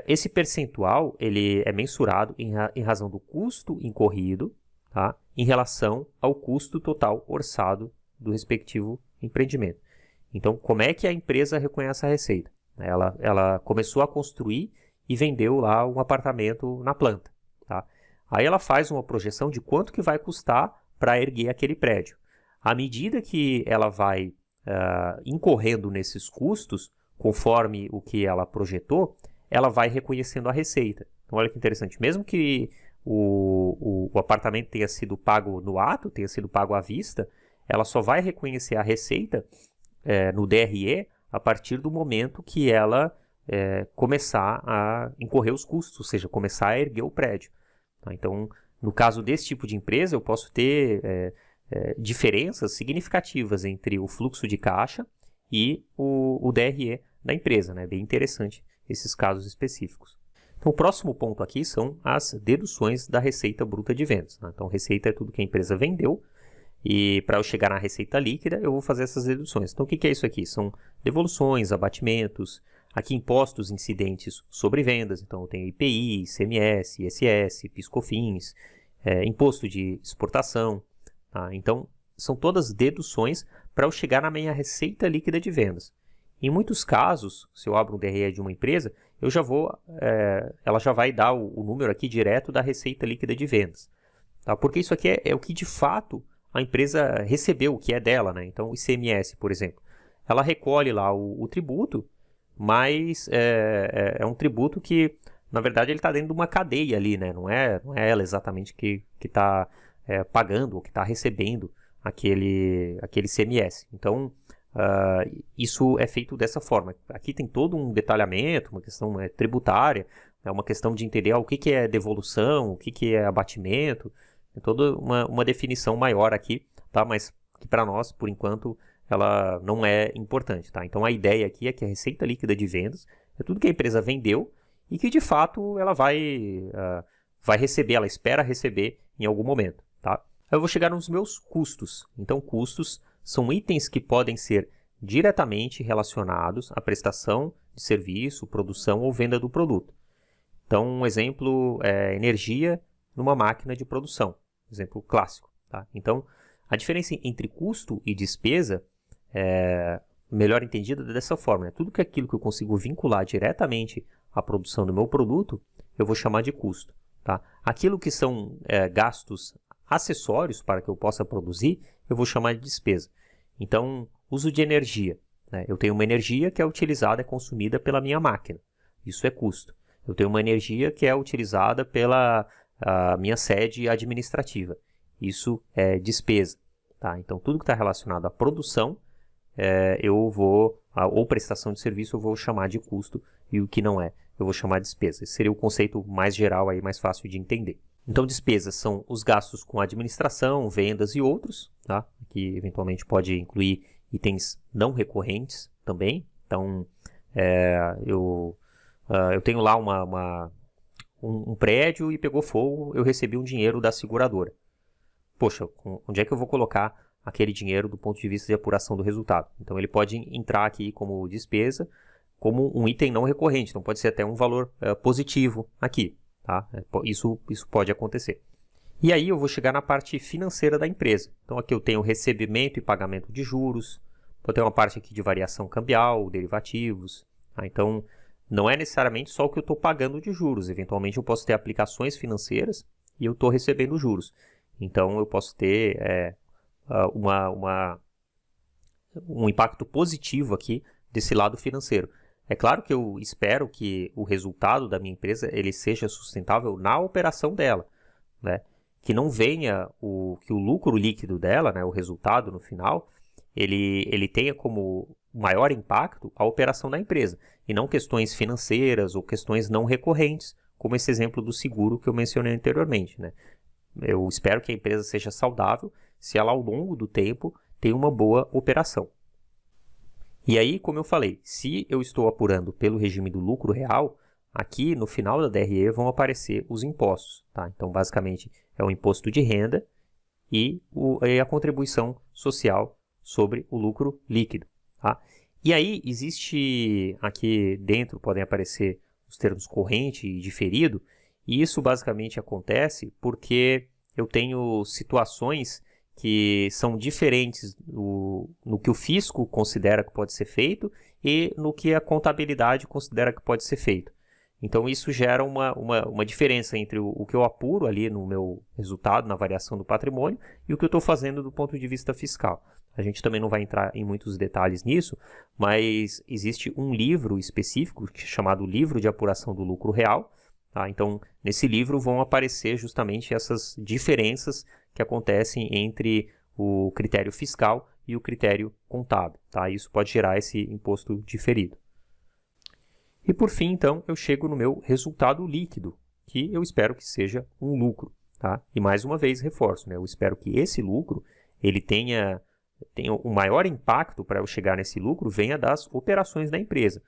Esse percentual ele é mensurado em razão do custo incorrido, tá? Em relação ao custo total orçado do respectivo empreendimento. Então, como é que a empresa reconhece a receita? Ela começou a construir e vendeu lá um apartamento na planta. Tá? Aí ela faz uma projeção de quanto que vai custar para erguer aquele prédio. À medida que ela vai incorrendo nesses custos, conforme o que ela projetou, ela vai reconhecendo a receita. Então, olha que interessante. Mesmo que o apartamento tenha sido pago no ato, tenha sido pago à vista, ela só vai reconhecer a receita no DRE a partir do momento que ela começar a incorrer os custos, ou seja, começar a erguer o prédio. Tá? Então, no caso desse tipo de empresa, eu posso ter diferenças significativas entre o fluxo de caixa e o DRE da empresa. Né? Bem interessante esses casos específicos. Então, o próximo ponto aqui são as deduções da receita bruta de vendas. Né? Então, receita é tudo que a empresa vendeu, e para eu chegar na receita líquida, eu vou fazer essas deduções. Então, o que é isso aqui? São devoluções, abatimentos, aqui impostos incidentes sobre vendas. Então, eu tenho IPI, ICMS, ISS, PIS/COFINS, imposto de exportação. Tá? Então, são todas deduções para eu chegar na minha receita líquida de vendas. Em muitos casos, se eu abro um DRE de uma empresa, eu já vou, ela já vai dar o número aqui direto da receita líquida de vendas. Tá? Porque isso aqui é o que de fato a empresa recebeu, o que é dela. Né? Então, o ICMS, por exemplo, ela recolhe lá o tributo, mas é um tributo que, na verdade, ele está dentro de uma cadeia ali, né? Não é ela exatamente que está pagando ou que está recebendo aquele ICMS. Então, isso é feito dessa forma. Aqui tem todo um detalhamento, uma questão tributária, uma questão de entender o que é devolução, o que é abatimento, tem toda uma definição maior aqui, tá? Mas que para nós, por enquanto, ela não é importante. Tá? Então, a ideia aqui é que a receita líquida de vendas é tudo que a empresa vendeu e que, de fato, ela vai receber, ela espera receber em algum momento. Tá? Eu vou chegar nos meus custos. Então, custos são itens que podem ser diretamente relacionados à prestação de serviço, produção ou venda do produto. Então, um exemplo é energia numa máquina de produção. Exemplo clássico. Tá? Então, a diferença entre custo e despesa é melhor entendida dessa forma. Né? Tudo aquilo que eu consigo vincular diretamente à produção do meu produto, eu vou chamar de custo. Tá? Aquilo que são gastos acessórios para que eu possa produzir, eu vou chamar de despesa. Então, uso de energia. Né? Eu tenho uma energia que é utilizada, é consumida pela minha máquina. Isso é custo. Eu tenho uma energia que é utilizada pela minha sede administrativa. Isso é despesa. Tá? Então, tudo que está relacionado à produção, ou prestação de serviço, eu vou chamar de custo, e o que não é, eu vou chamar de despesa. Esse seria o conceito mais geral, aí, mais fácil de entender. Então, despesas são os gastos com administração, vendas e outros, tá? Que eventualmente pode incluir itens não recorrentes também. Então, eu tenho lá um prédio e pegou fogo, eu recebi um dinheiro da seguradora. Poxa, onde é que eu vou colocar aquele dinheiro do ponto de vista de apuração do resultado? Então, ele pode entrar aqui como despesa, como um item não recorrente. Então, pode ser até um valor positivo aqui. Tá? Isso pode acontecer. E aí eu vou chegar na parte financeira da empresa. Então, aqui eu tenho recebimento e pagamento de juros. Eu tenho uma parte aqui de variação cambial, derivativos. Tá? Então, não é necessariamente só o que eu estou pagando de juros. Eventualmente, eu posso ter aplicações financeiras e eu estou recebendo juros. Então, eu posso ter um impacto positivo aqui desse lado financeiro. É claro que eu espero que o resultado da minha empresa ele seja sustentável na operação dela, né? Que não venha que o lucro líquido dela, né, o resultado no final, ele tenha como maior impacto a operação da empresa, e não questões financeiras ou questões não recorrentes, como esse exemplo do seguro que eu mencionei anteriormente, né? Eu espero que a empresa seja saudável se ela, ao longo do tempo, tem uma boa operação. E aí, como eu falei, se eu estou apurando pelo regime do lucro real, aqui no final da DRE vão aparecer os impostos. Tá? Então, basicamente, é o imposto de renda e a contribuição social sobre o lucro líquido. Tá? E aí, existe aqui dentro, podem aparecer os termos corrente e diferido, e isso basicamente acontece porque eu tenho situações que são diferentes no que o fisco considera que pode ser feito e no que a contabilidade considera que pode ser feito. Então isso gera uma diferença entre o que eu apuro ali no meu resultado, na variação do patrimônio, e o que eu estou fazendo do ponto de vista fiscal. A gente também não vai entrar em muitos detalhes nisso, mas existe um livro específico chamado Livro de Apuração do Lucro Real. Tá? Então, nesse livro vão aparecer justamente essas diferenças que acontecem entre o critério fiscal e o critério contábil. Tá? Isso pode gerar esse imposto diferido. E por fim, então, eu chego no meu resultado líquido, que eu espero que seja um lucro. Tá? E mais uma vez reforço, né? Eu espero que esse lucro ele tenha o maior impacto para eu chegar nesse lucro venha das operações da empresa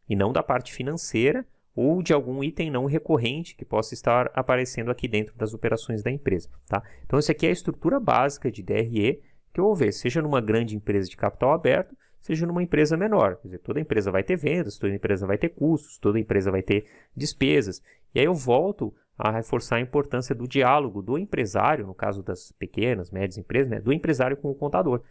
e não da parte financeira ou de algum item não recorrente que possa estar aparecendo aqui dentro das operações da empresa. Tá? Então, essa aqui é a estrutura básica de DRE que eu vou ver, seja numa grande empresa de capital aberto, seja numa empresa menor. Quer dizer, toda empresa vai ter vendas, toda empresa vai ter custos, toda empresa vai ter despesas. E aí eu volto a reforçar a importância do diálogo do empresário, no caso das pequenas, médias empresas, né, do empresário com o contador.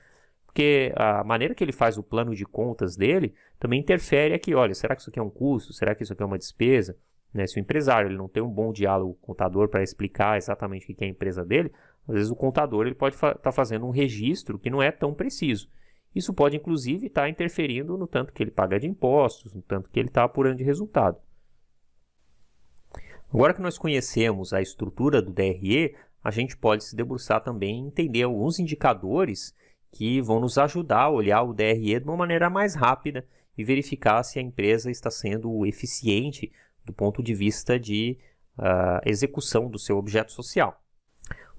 Porque a maneira que ele faz o plano de contas dele também interfere aqui. Olha, será que isso aqui é um custo? Será que isso aqui é uma despesa? Né, se o empresário ele não tem um bom diálogo com o contador para explicar exatamente o que é a empresa dele, às vezes o contador ele pode estar fazendo um registro que não é tão preciso. Isso pode, inclusive, estar interferindo no tanto que ele paga de impostos, no tanto que ele está apurando de resultado. Agora que nós conhecemos a estrutura do DRE, a gente pode se debruçar também em entender alguns indicadores que vão nos ajudar a olhar o DRE de uma maneira mais rápida e verificar se a empresa está sendo eficiente do ponto de vista de execução do seu objeto social.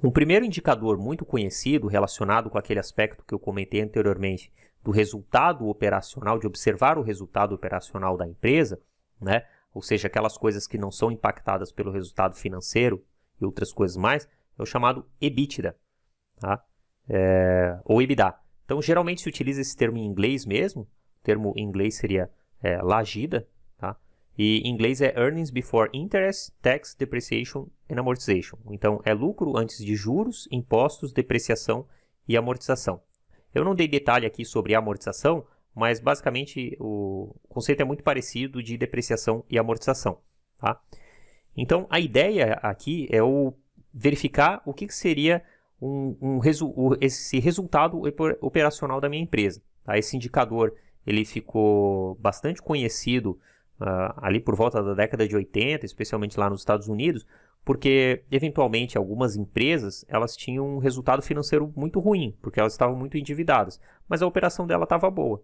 Um primeiro indicador muito conhecido relacionado com aquele aspecto que eu comentei anteriormente do resultado operacional, de observar o resultado operacional da empresa, né? Ou seja, aquelas coisas que não são impactadas pelo resultado financeiro e outras coisas mais, é o chamado EBITDA, tá? Ou EBITDA. Então, geralmente se utiliza esse termo em inglês mesmo, o termo em inglês seria LAGIDA, tá? E em inglês é Earnings Before Interest, Tax, Depreciation and Amortization. Então, é lucro antes de juros, impostos, depreciação e amortização. Eu não dei detalhe aqui sobre a amortização, mas basicamente o conceito é muito parecido de depreciação e amortização. Tá? Então, a ideia aqui é verificar o que seria esse resultado operacional da minha empresa. Tá? Esse indicador ele ficou bastante conhecido ali por volta da década de 80, especialmente lá nos Estados Unidos, porque eventualmente algumas empresas elas tinham um resultado financeiro muito ruim, porque elas estavam muito endividadas, mas a operação dela estava boa.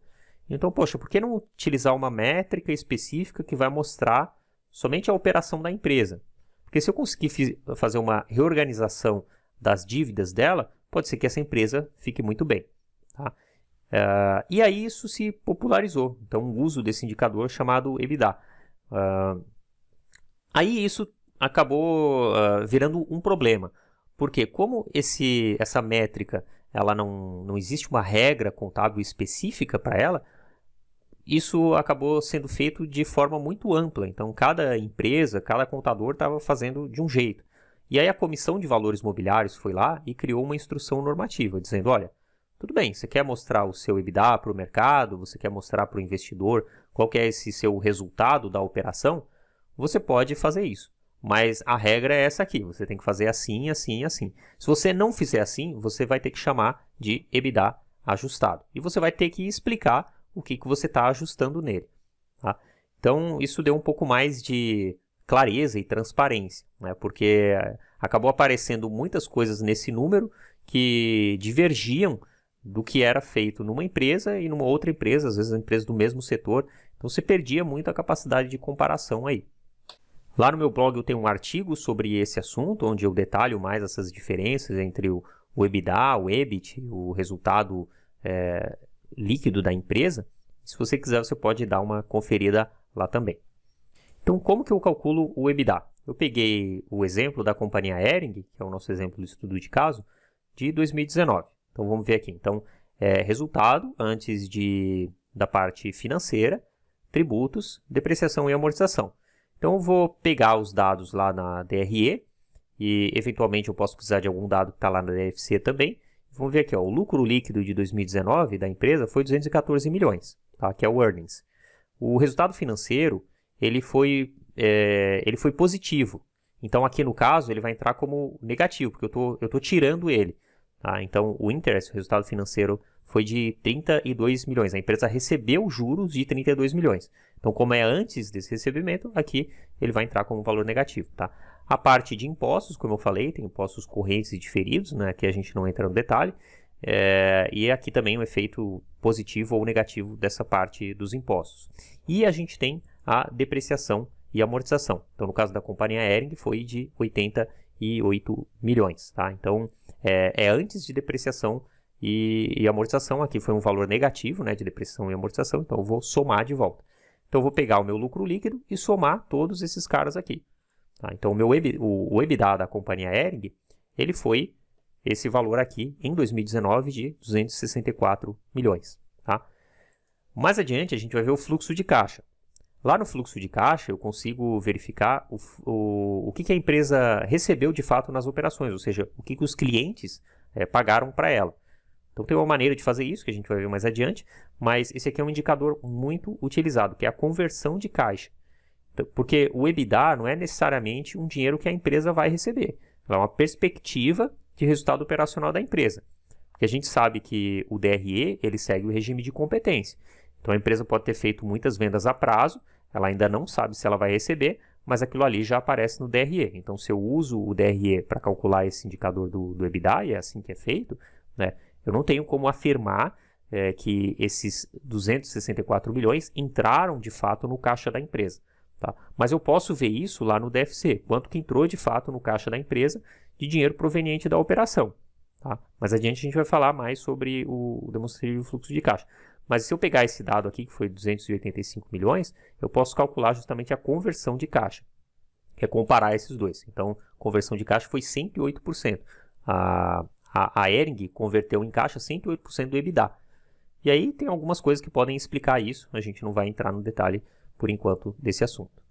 Então, poxa, por que não utilizar uma métrica específica que vai mostrar somente a operação da empresa? Porque se eu conseguir fazer uma reorganização das dívidas dela, pode ser que essa empresa fique muito bem. Tá? E aí isso se popularizou. Então, o uso desse indicador chamado EBITDA. Aí isso acabou virando um problema. Porque como essa métrica ela não existe uma regra contábil específica para ela, isso acabou sendo feito de forma muito ampla. Então, cada empresa, cada contador estava fazendo de um jeito. E aí a Comissão de Valores Mobiliários foi lá e criou uma instrução normativa, dizendo, olha, tudo bem, você quer mostrar o seu EBITDA para o mercado, você quer mostrar para o investidor qual que é esse seu resultado da operação, você pode fazer isso. Mas a regra é essa aqui, você tem que fazer assim, assim e assim. Se você não fizer assim, você vai ter que chamar de EBITDA ajustado. E você vai ter que explicar o que você está ajustando nele. Tá? Então, isso deu um pouco mais de clareza e transparência, né? Porque acabou aparecendo muitas coisas nesse número que divergiam do que era feito numa empresa e numa outra empresa, às vezes a empresa do mesmo setor. Então, você perdia muito a capacidade de comparação aí. Lá no meu blog eu tenho um artigo sobre esse assunto, onde eu detalho mais essas diferenças entre o EBITDA, o EBIT, o resultado líquido da empresa. Se você quiser, você pode dar uma conferida lá também. Então, como que eu calculo o EBITDA? Eu peguei o exemplo da companhia Hering, que é o nosso exemplo do estudo de caso, de 2019. Então, vamos ver aqui. Então, resultado antes da parte financeira, tributos, depreciação e amortização. Então, eu vou pegar os dados lá na DRE e, eventualmente, eu posso precisar de algum dado que está lá na DFC também. vamos ver aqui, ó, o lucro líquido de 2019 da empresa foi 214 milhões, tá? Que é o earnings. O resultado financeiro, ele foi positivo. Então, aqui no caso, ele vai entrar como negativo, porque eu tô tirando ele. Tá? Então, o interest, o resultado financeiro, foi de 32 milhões. A empresa recebeu juros de 32 milhões. Então, como é antes desse recebimento, aqui ele vai entrar como valor negativo. Tá? A parte de impostos, como eu falei, tem impostos correntes e diferidos, né? Aqui a gente não entra no detalhe. E aqui também um efeito positivo ou negativo dessa parte dos impostos. E a gente tem a depreciação e amortização. Então, no caso da companhia Hering, foi de 88 milhões. Tá? Então, é antes de depreciação e amortização. Aqui foi um valor negativo, né, de depreciação e amortização. Então, eu vou somar de volta. Então, eu vou pegar o meu lucro líquido e somar todos esses caras aqui. Tá? Então, o EBITDA da companhia Hering, ele foi esse valor aqui em 2019 de 264 milhões. Tá? Mais adiante, a gente vai ver o fluxo de caixa. Lá no fluxo de caixa, eu consigo verificar o que a empresa recebeu de fato nas operações, ou seja, o que os clientes pagaram para ela. Então, tem uma maneira de fazer isso, que a gente vai ver mais adiante, mas esse aqui é um indicador muito utilizado, que é a conversão de caixa. Porque o EBITDA não é necessariamente um dinheiro que a empresa vai receber, é uma perspectiva de resultado operacional da empresa. Porque a gente sabe que o DRE ele segue o regime de competência. Então, a empresa pode ter feito muitas vendas a prazo, ela ainda não sabe se ela vai receber, mas aquilo ali já aparece no DRE. Então, se eu uso o DRE para calcular esse indicador do EBITDA, e é assim que é feito, né, eu não tenho como afirmar que esses 264 milhões entraram de fato no caixa da empresa. Tá? Mas eu posso ver isso lá no DFC, quanto que entrou de fato no caixa da empresa de dinheiro proveniente da operação. Tá? Mais adiante a gente vai falar mais sobre o demonstrativo fluxo de caixa. Mas se eu pegar esse dado aqui, que foi 285 milhões, eu posso calcular justamente a conversão de caixa, que é comparar esses dois. Então, conversão de caixa foi 108%. A Hering converteu em caixa 108% do EBITDA. E aí tem algumas coisas que podem explicar isso, a gente não vai entrar no detalhe por enquanto desse assunto.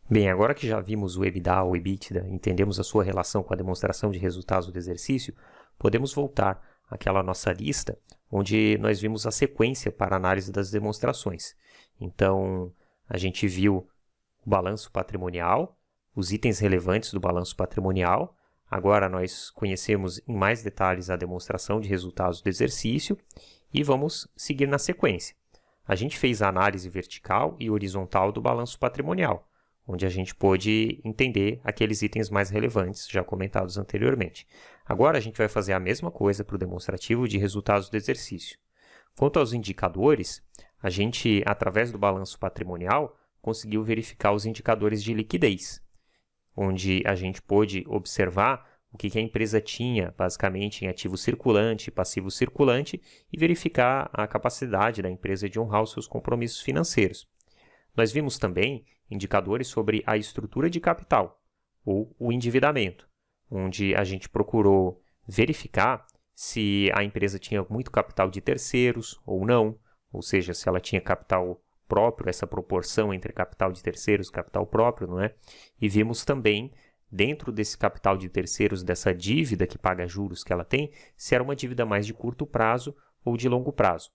Bem, agora que já vimos o EBITDA ou EBITDA, entendemos a sua relação com a demonstração de resultados do exercício, podemos voltar àquela nossa lista onde nós vimos a sequência para análise das demonstrações. Então, a gente viu o balanço patrimonial, os itens relevantes do balanço patrimonial. Agora nós conhecemos em mais detalhes a demonstração de resultados do exercício e vamos seguir na sequência. A gente fez a análise vertical e horizontal do balanço patrimonial, onde a gente pôde entender aqueles itens mais relevantes já comentados anteriormente. Agora a gente vai fazer a mesma coisa para o demonstrativo de resultados do exercício. Quanto aos indicadores, a gente, através do balanço patrimonial, conseguiu verificar os indicadores de liquidez, onde a gente pôde observar o que a empresa tinha, basicamente, em ativo circulante e passivo circulante, e verificar a capacidade da empresa de honrar os seus compromissos financeiros. Nós vimos também indicadores sobre a estrutura de capital, ou o endividamento, onde a gente procurou verificar se a empresa tinha muito capital de terceiros ou não, ou seja, se ela tinha capital próprio, essa proporção entre capital de terceiros e capital próprio, não é? E vimos também, dentro desse capital de terceiros, dessa dívida que paga juros que ela tem, se era uma dívida mais de curto prazo ou de longo prazo.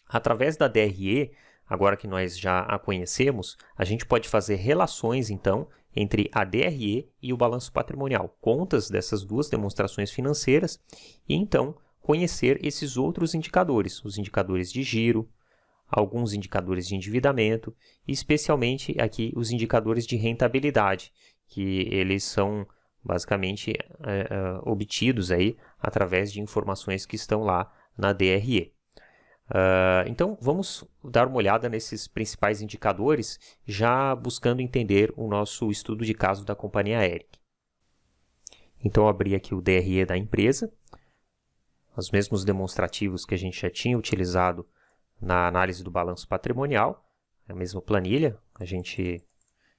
Através da DRE, agora que nós já a conhecemos, a gente pode fazer relações, então, entre a DRE e o balanço patrimonial, contas dessas duas demonstrações financeiras, e então conhecer esses outros indicadores, os indicadores de giro, alguns indicadores de endividamento, e especialmente aqui os indicadores de rentabilidade, que eles são basicamente obtidos aí através de informações que estão lá na DRE. Então, vamos dar uma olhada nesses principais indicadores, já buscando entender o nosso estudo de caso da companhia Hering. Então, abri aqui o DRE da empresa, os mesmos demonstrativos que a gente já tinha utilizado na análise do balanço patrimonial, a mesma planilha, a gente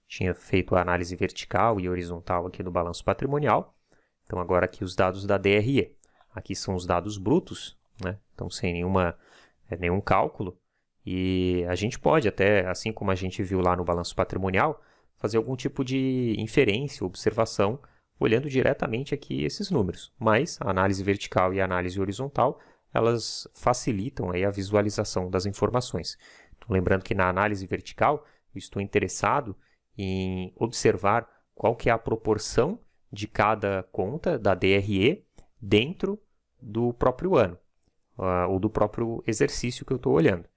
tinha feito a análise vertical e horizontal aqui do balanço patrimonial. Então, agora aqui os dados da DRE. Aqui são os dados brutos, né? Então, sem nenhum cálculo, e a gente pode até, assim como a gente viu lá no balanço patrimonial, fazer algum tipo de inferência, observação olhando diretamente aqui esses números. Mas a análise vertical e a análise horizontal, elas facilitam aí a visualização das informações. Então, lembrando que na análise vertical, eu estou interessado em observar qual que é a proporção de cada conta da DRE dentro do próprio ano, ou do próprio exercício que eu estou olhando.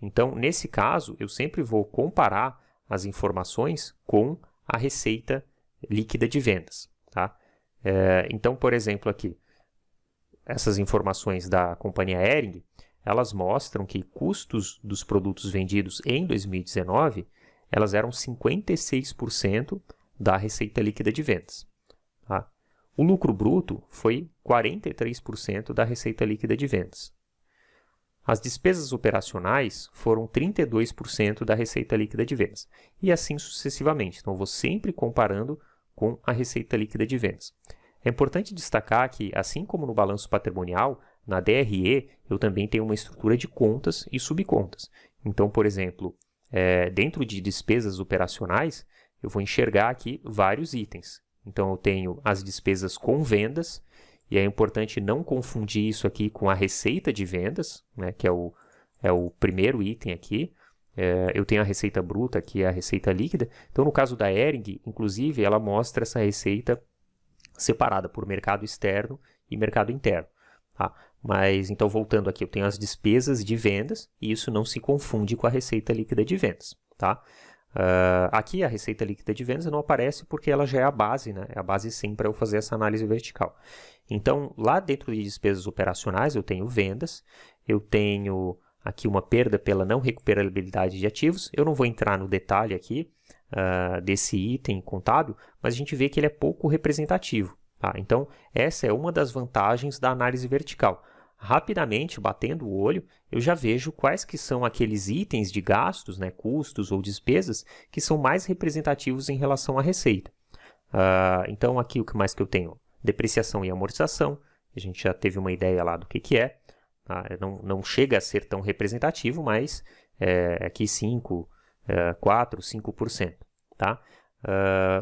Então, nesse caso, eu sempre vou comparar as informações com a receita líquida de vendas. Tá? Então, por exemplo, aqui, essas informações da companhia Hering, elas mostram que custos dos produtos vendidos em 2019, elas eram 56% da receita líquida de vendas. Tá? O lucro bruto foi 43% da receita líquida de vendas. As despesas operacionais foram 32% da receita líquida de vendas. E assim sucessivamente. Então, eu vou sempre comparando com a receita líquida de vendas. É importante destacar que, assim como no balanço patrimonial, na DRE eu também tenho uma estrutura de contas e subcontas. Então, por exemplo, dentro de despesas operacionais, eu vou enxergar aqui vários itens. Então, eu tenho as despesas com vendas, e é importante não confundir isso aqui com a receita de vendas, né, que é o primeiro item aqui. Eu tenho a receita bruta, que é a receita líquida. Então, no caso da Hering, inclusive, ela mostra essa receita separada por mercado externo e mercado interno. Tá? Mas, então, voltando aqui, eu tenho as despesas de vendas, e isso não se confunde com a receita líquida de vendas. Tá? Aqui a receita líquida de vendas não aparece porque ela já é a base, né? É a base sim para eu fazer essa análise vertical. Então, lá dentro de despesas operacionais, eu tenho vendas, eu tenho aqui uma perda pela não recuperabilidade de ativos. Eu não vou entrar no detalhe aqui desse item contábil, mas a gente vê que ele é pouco representativo. Tá? Então, essa é uma das vantagens da análise vertical. Rapidamente, batendo o olho, eu já vejo quais que são aqueles itens de gastos, né, custos ou despesas, que são mais representativos em relação à receita. Então, aqui o que mais que eu tenho? Depreciação e amortização, a gente já teve uma ideia lá do que é. Tá? Não chega a ser tão representativo, mas aqui 4, 5%. Tá?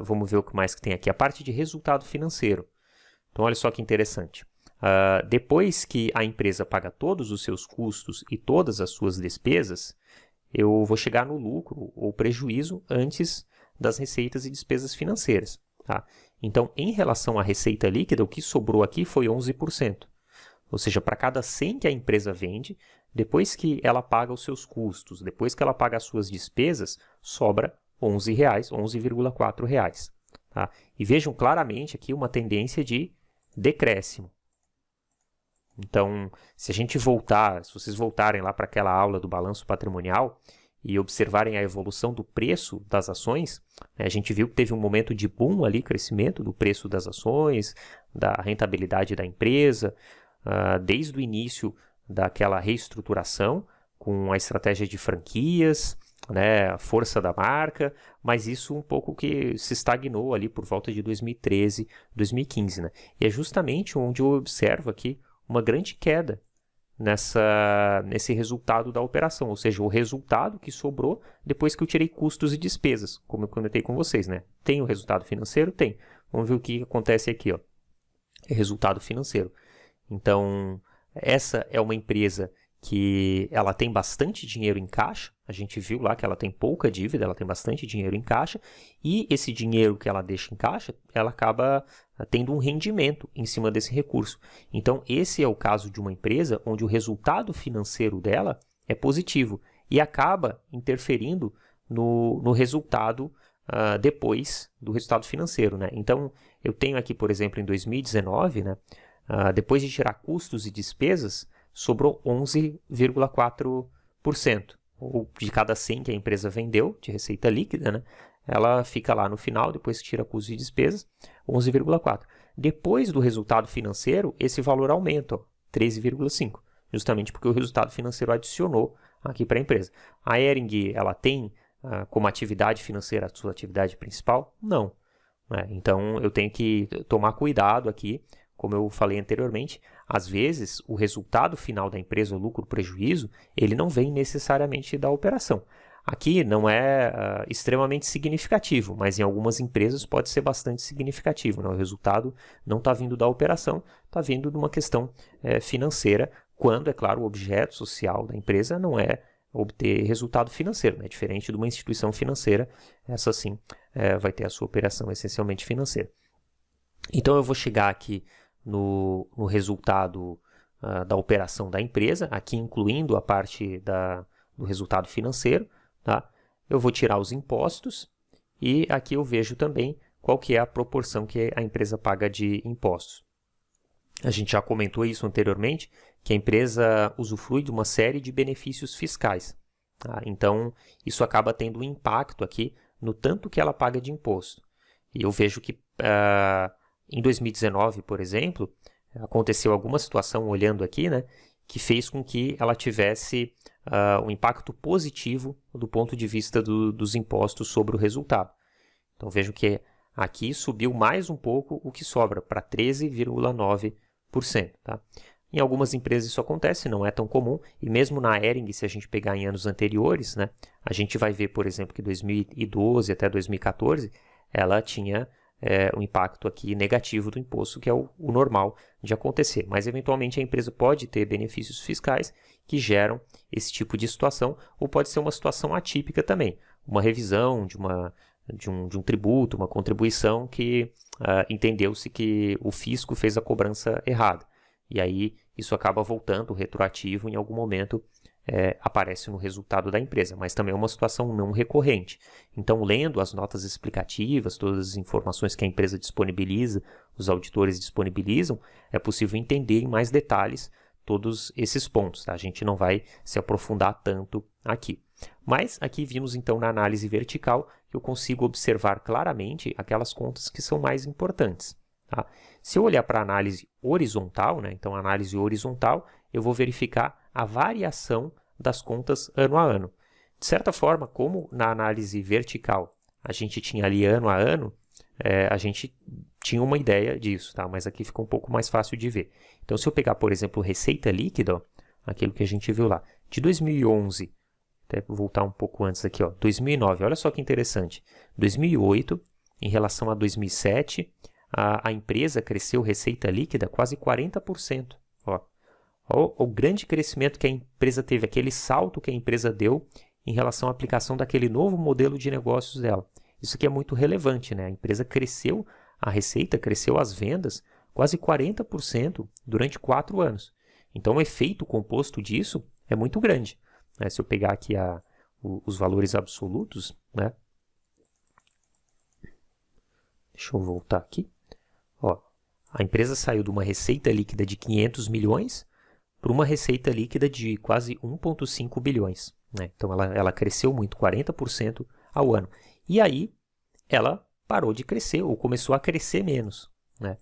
Vamos ver o que mais que tem aqui. A parte de resultado financeiro. Então, olha só que interessante. Depois que a empresa paga todos os seus custos e todas as suas despesas, eu vou chegar no lucro ou prejuízo antes das receitas e despesas financeiras. Tá? Então, em relação à receita líquida, o que sobrou aqui foi 11%. Ou seja, para cada 100 que a empresa vende, depois que ela paga os seus custos, depois que ela paga as suas despesas, sobra R$ 11,04. Tá? E vejam claramente aqui uma tendência de decréscimo. Então, se vocês voltarem lá para aquela aula do balanço patrimonial e observarem a evolução do preço das ações, né, a gente viu que teve um momento de boom ali, crescimento do preço das ações, da rentabilidade da empresa, desde o início daquela reestruturação com a estratégia de franquias, né, a força da marca, mas isso um pouco que se estagnou ali por volta de 2013, 2015. Né? E é justamente onde eu observo aqui uma grande queda nesse resultado da operação, ou seja, o resultado que sobrou depois que eu tirei custos e despesas, como eu comentei com vocês. Né? Tem o resultado financeiro? Tem. Vamos ver o que acontece aqui. Ó. É resultado financeiro. Então, essa é uma empresa que ela tem bastante dinheiro em caixa, a gente viu lá que ela tem pouca dívida, ela tem bastante dinheiro em caixa, e esse dinheiro que ela deixa em caixa, ela acaba tendo um rendimento em cima desse recurso. Então, esse é o caso de uma empresa onde o resultado financeiro dela é positivo e acaba interferindo no resultado depois do resultado financeiro. Né? Então, eu tenho aqui, por exemplo, em 2019, né, depois de tirar custos e despesas, sobrou 11,4%. Ou de cada 100 que a empresa vendeu de receita líquida, né, ela fica lá no final, depois que tira custos e despesas, 11,4%. Depois do resultado financeiro, esse valor aumenta, 13,5%, justamente porque o resultado financeiro adicionou aqui para a empresa. A Hering, ela tem como atividade financeira a sua atividade principal? Não. Né? Então, eu tenho que tomar cuidado aqui. Como eu falei anteriormente, às vezes o resultado final da empresa, o lucro, o prejuízo, ele não vem necessariamente da operação. Aqui não é extremamente significativo, mas em algumas empresas pode ser bastante significativo, né? O resultado não está vindo da operação, está vindo de uma questão financeira, quando, é claro, o objeto social da empresa não é obter resultado financeiro, né? Diferente de uma instituição financeira, essa sim vai ter a sua operação essencialmente financeira. Então eu vou chegar aqui no resultado da operação da empresa, aqui incluindo a parte do resultado financeiro, tá? Eu vou tirar os impostos e aqui eu vejo também qual que é a proporção que a empresa paga de impostos. A gente já comentou isso anteriormente, que a empresa usufrui de uma série de benefícios fiscais, tá? Então, isso acaba tendo um impacto aqui no tanto que ela paga de imposto. E eu vejo que em 2019, por exemplo, aconteceu alguma situação, olhando aqui, né, que fez com que ela tivesse um impacto positivo do ponto de vista dos impostos sobre o resultado. Então, vejo que aqui subiu mais um pouco o que sobra, para 13,9%. Tá? Em algumas empresas isso acontece, não é tão comum, e mesmo na Hering, se a gente pegar em anos anteriores, né, a gente vai ver, por exemplo, que 2012 até 2014, ela tinha um impacto aqui negativo do imposto, que é o normal de acontecer. Mas, eventualmente, a empresa pode ter benefícios fiscais que geram esse tipo de situação, ou pode ser uma situação atípica também, uma revisão de um tributo, uma contribuição que entendeu-se que o fisco fez a cobrança errada. E aí isso acaba voltando retroativo, em algum momento aparece no resultado da empresa, mas também é uma situação não recorrente. Então, lendo as notas explicativas, todas as informações que a empresa disponibiliza, os auditores disponibilizam, é possível entender em mais detalhes todos esses pontos. Tá? A gente não vai se aprofundar tanto aqui. Mas aqui vimos então na análise vertical que eu consigo observar claramente aquelas contas que são mais importantes. Tá? Se eu olhar para a análise horizontal, né, então a análise horizontal, eu vou verificar a variação das contas ano a ano. De certa forma, como na análise vertical a gente tinha ali ano a ano, a gente tinha uma ideia disso, tá? Mas aqui fica um pouco mais fácil de ver. Então, se eu pegar, por exemplo, receita líquida, ó, aquilo que a gente viu lá, de 2011, até voltar um pouco antes aqui, ó, 2009, olha só que interessante. 2008, em relação a 2007, a empresa cresceu receita líquida quase 40%. Ó. O grande crescimento que a empresa teve, aquele salto que a empresa deu em relação à aplicação daquele novo modelo de negócios dela. Isso aqui é muito relevante, né? A empresa cresceu a receita, cresceu as vendas quase 40% durante 4 anos. Então, o efeito composto disso é muito grande. Né? Se eu pegar aqui os valores absolutos, né? Deixa eu voltar aqui. Ó, a empresa saiu de uma receita líquida de 500 milhões para uma receita líquida de quase 1,5 bilhões. Né? Então, ela cresceu muito, 40% ao ano. E aí, ela parou de crescer ou começou a crescer menos. Né?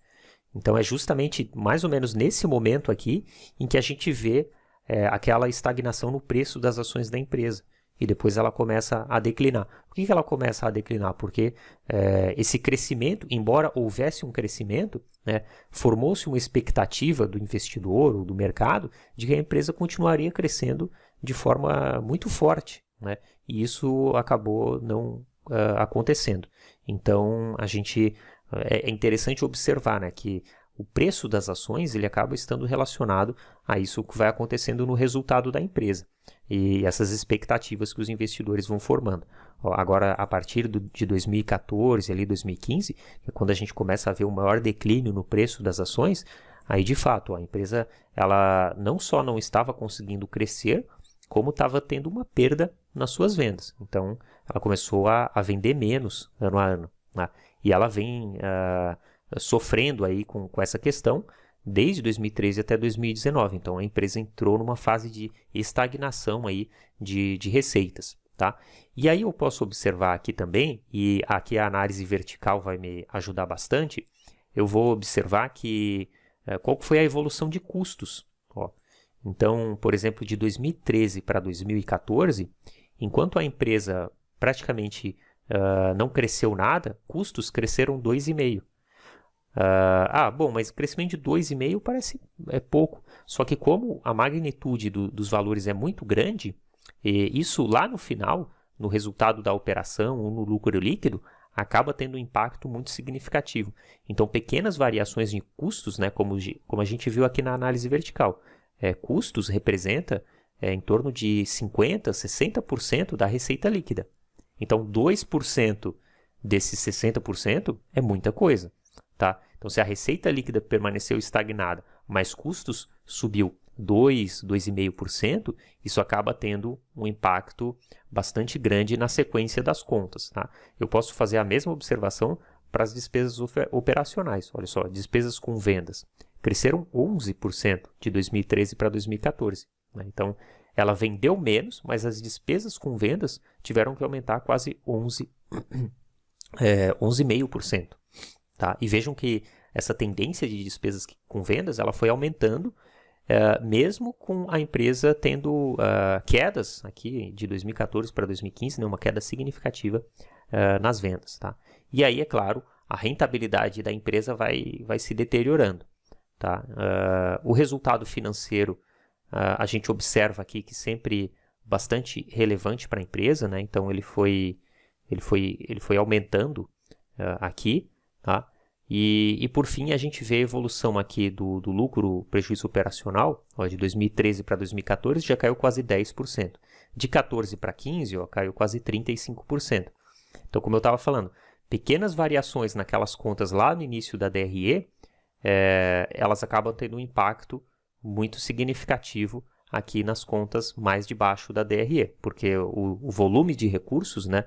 Então, é justamente mais ou menos nesse momento aqui em que a gente vê aquela estagnação no preço das ações da empresa. E depois ela começa a declinar. Por que ela começa a declinar? Porque esse crescimento, embora houvesse um crescimento, né, formou-se uma expectativa do investidor ou do mercado de que a empresa continuaria crescendo de forma muito forte. Né? E isso acabou não acontecendo. Então, é interessante observar, né, que o preço das ações ele acaba estando relacionado a isso que vai acontecendo no resultado da empresa e essas expectativas que os investidores vão formando. Agora, a partir de 2014, ali 2015, é quando a gente começa a ver o maior declínio no preço das ações, aí de fato a empresa ela não só não estava conseguindo crescer, como estava tendo uma perda nas suas vendas. Então, ela começou a vender menos ano a ano. Né? E ela vem sofrendo aí com essa questão desde 2013 até 2019. Então, a empresa entrou numa fase de estagnação aí de receitas. Tá? E aí eu posso observar aqui também, e aqui a análise vertical vai me ajudar bastante, eu vou observar que qual foi a evolução de custos. Ó. Então, por exemplo, de 2013 para 2014, enquanto a empresa praticamente não cresceu nada, custos cresceram 2,5%. Bom, mas crescimento de 2,5% parece pouco. Só que como a magnitude dos valores é muito grande, isso lá no final, no resultado da operação ou no lucro líquido, acaba tendo um impacto muito significativo. Então, pequenas variações de custos, né, como a gente viu aqui na análise vertical, custos representa em torno de 50%, 60% da receita líquida. Então, 2% desses 60% é muita coisa. Tá? Então, se a receita líquida permaneceu estagnada, mas custos subiu 2,5%, isso acaba tendo um impacto bastante grande na sequência das contas. Tá? Eu posso fazer a mesma observação para as despesas operacionais. Olha só, despesas com vendas cresceram 11% de 2013 para 2014. Né? Então, ela vendeu menos, mas as despesas com vendas tiveram que aumentar quase 11,5%. Tá? E vejam que essa tendência de despesas com vendas ela foi aumentando, mesmo com a empresa tendo quedas aqui de 2014 para 2015, né, uma queda significativa nas vendas. Tá? E aí, é claro, a rentabilidade da empresa vai se deteriorando. Tá? O resultado financeiro a gente observa aqui que sempre bastante relevante para a empresa, né? Então ele foi aumentando aqui, tá? E por fim a gente vê a evolução aqui do lucro prejuízo operacional, ó, de 2013 para 2014 já caiu quase 10%, de 14 para 15 ó, caiu quase 35%. Então, como eu estava falando, pequenas variações naquelas contas lá no início da DRE, elas acabam tendo um impacto muito significativo aqui nas contas mais de baixo da DRE, porque o volume de recursos, né,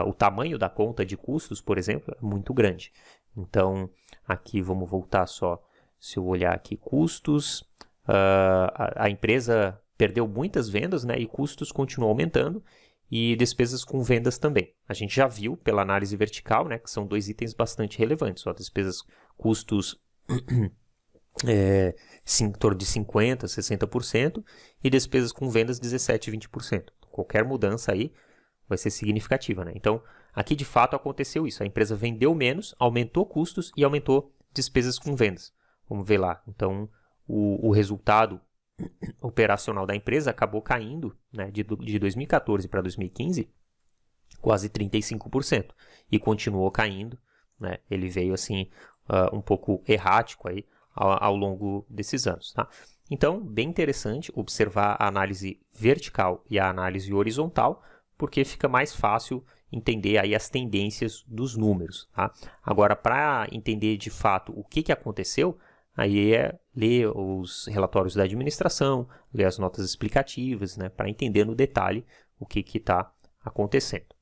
o tamanho da conta de custos, por exemplo, é muito grande. Então, aqui vamos voltar só, se eu olhar aqui, custos, a empresa perdeu muitas vendas, né, e custos continuam aumentando, e despesas com vendas também. A gente já viu pela análise vertical, né, que são dois itens bastante relevantes, ó, despesas, custos em torno de 50%, 60% e despesas com vendas 17%, 20%. Qualquer mudança aí vai ser significativa, né? Então, aqui de fato aconteceu isso. A empresa vendeu menos, aumentou custos e aumentou despesas com vendas. Vamos ver lá. Então, o resultado operacional da empresa acabou caindo, né, de 2014 para 2015 quase 35% e continuou caindo, né? Ele veio assim um pouco errático aí ao longo desses anos. Tá? Então, bem interessante observar a análise vertical e a análise horizontal, porque fica mais fácil entender aí as tendências dos números. Tá? Agora, para entender de fato o que aconteceu, aí é ler os relatórios da administração, ler as notas explicativas, né, para entender no detalhe o que está acontecendo.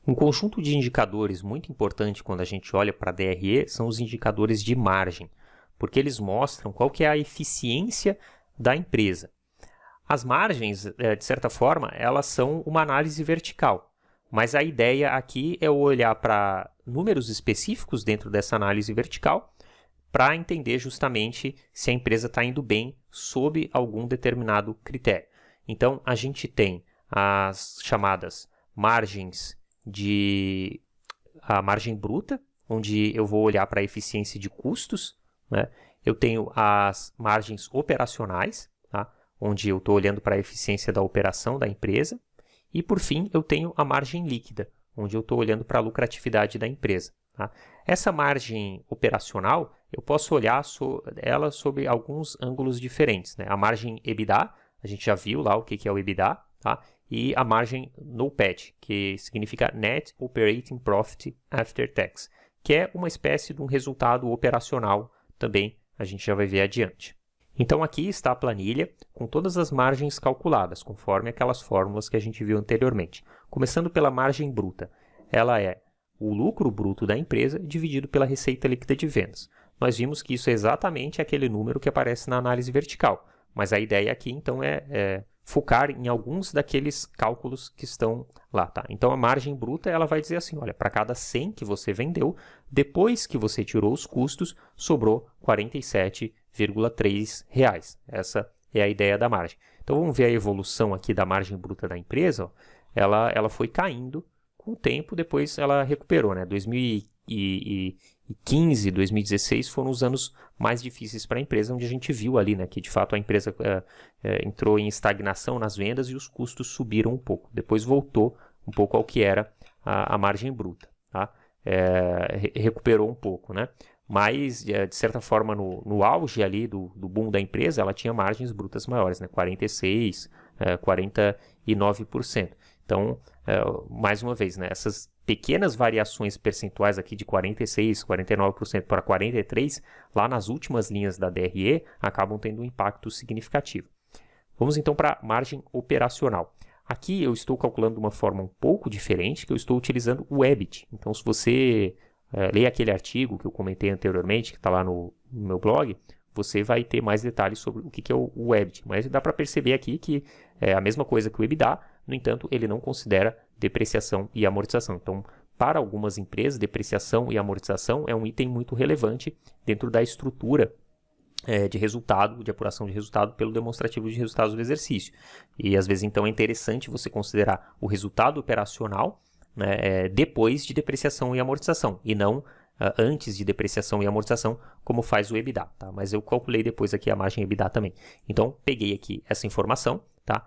Um conjunto de indicadores muito importante quando a gente olha para a DRE são os indicadores de margem, porque eles mostram qual que é a eficiência da empresa. As margens, de certa forma, elas são uma análise vertical, mas a ideia aqui é olhar para números específicos dentro dessa análise vertical para entender justamente se a empresa está indo bem sob algum determinado critério. Então, a gente tem as chamadas margens a margem bruta, onde eu vou olhar para a eficiência de custos, né? Eu tenho as margens operacionais, tá? Onde eu estou olhando para a eficiência da operação da empresa. E, por fim, eu tenho a margem líquida, onde eu estou olhando para a lucratividade da empresa. Tá? Essa margem operacional, eu posso olhar ela sob alguns ângulos diferentes. Né? A margem EBITDA, a gente já viu lá o que é o EBITDA, tá? E a margem NOPAT, que significa Net Operating Profit After Tax, que é uma espécie de um resultado operacional também, a gente já vai ver adiante. Então aqui está a planilha com todas as margens calculadas, conforme aquelas fórmulas que a gente viu anteriormente. Começando pela margem bruta, ela é o lucro bruto da empresa dividido pela receita líquida de vendas. Nós vimos que isso é exatamente aquele número que aparece na análise vertical, mas a ideia aqui então é focar em alguns daqueles cálculos que estão lá, tá? Então a margem bruta ela vai dizer assim, olha, para cada 100 que você vendeu, depois que você tirou os custos, sobrou R$ 47,3. Essa é a ideia da margem. Então vamos ver a evolução aqui da margem bruta da empresa, ó. Ela foi caindo com o tempo, depois ela recuperou, né? 2015, 2016 foram os anos mais difíceis para a empresa, onde a gente viu ali, né, que de fato a empresa entrou em estagnação nas vendas e os custos subiram um pouco. Depois voltou um pouco ao que era a margem bruta, tá? Recuperou um pouco, né? Mas, de certa forma, no auge ali do boom da empresa, ela tinha margens brutas maiores, né? 46%, 49%. Então, mais uma vez, né? Essas pequenas variações percentuais aqui de 46%, 49% para 43%, lá nas últimas linhas da DRE, acabam tendo um impacto significativo. Vamos então para a margem operacional. Aqui eu estou calculando de uma forma um pouco diferente, que eu estou utilizando o EBIT. Então, se você ler aquele artigo que eu comentei anteriormente, que está lá no meu blog, você vai ter mais detalhes sobre o que é o EBIT. Mas dá para perceber aqui que é a mesma coisa que o EBITDA, no entanto, ele não considera depreciação e amortização. Então, para algumas empresas, depreciação e amortização é um item muito relevante dentro da estrutura de resultado, de apuração de resultado pelo demonstrativo de resultados do exercício. E às vezes, então, é interessante você considerar o resultado operacional, né, depois de depreciação e amortização, e não antes de depreciação e amortização, como faz o EBITDA, tá? Mas eu calculei depois aqui a margem EBITDA também. Então, peguei aqui essa informação, tá?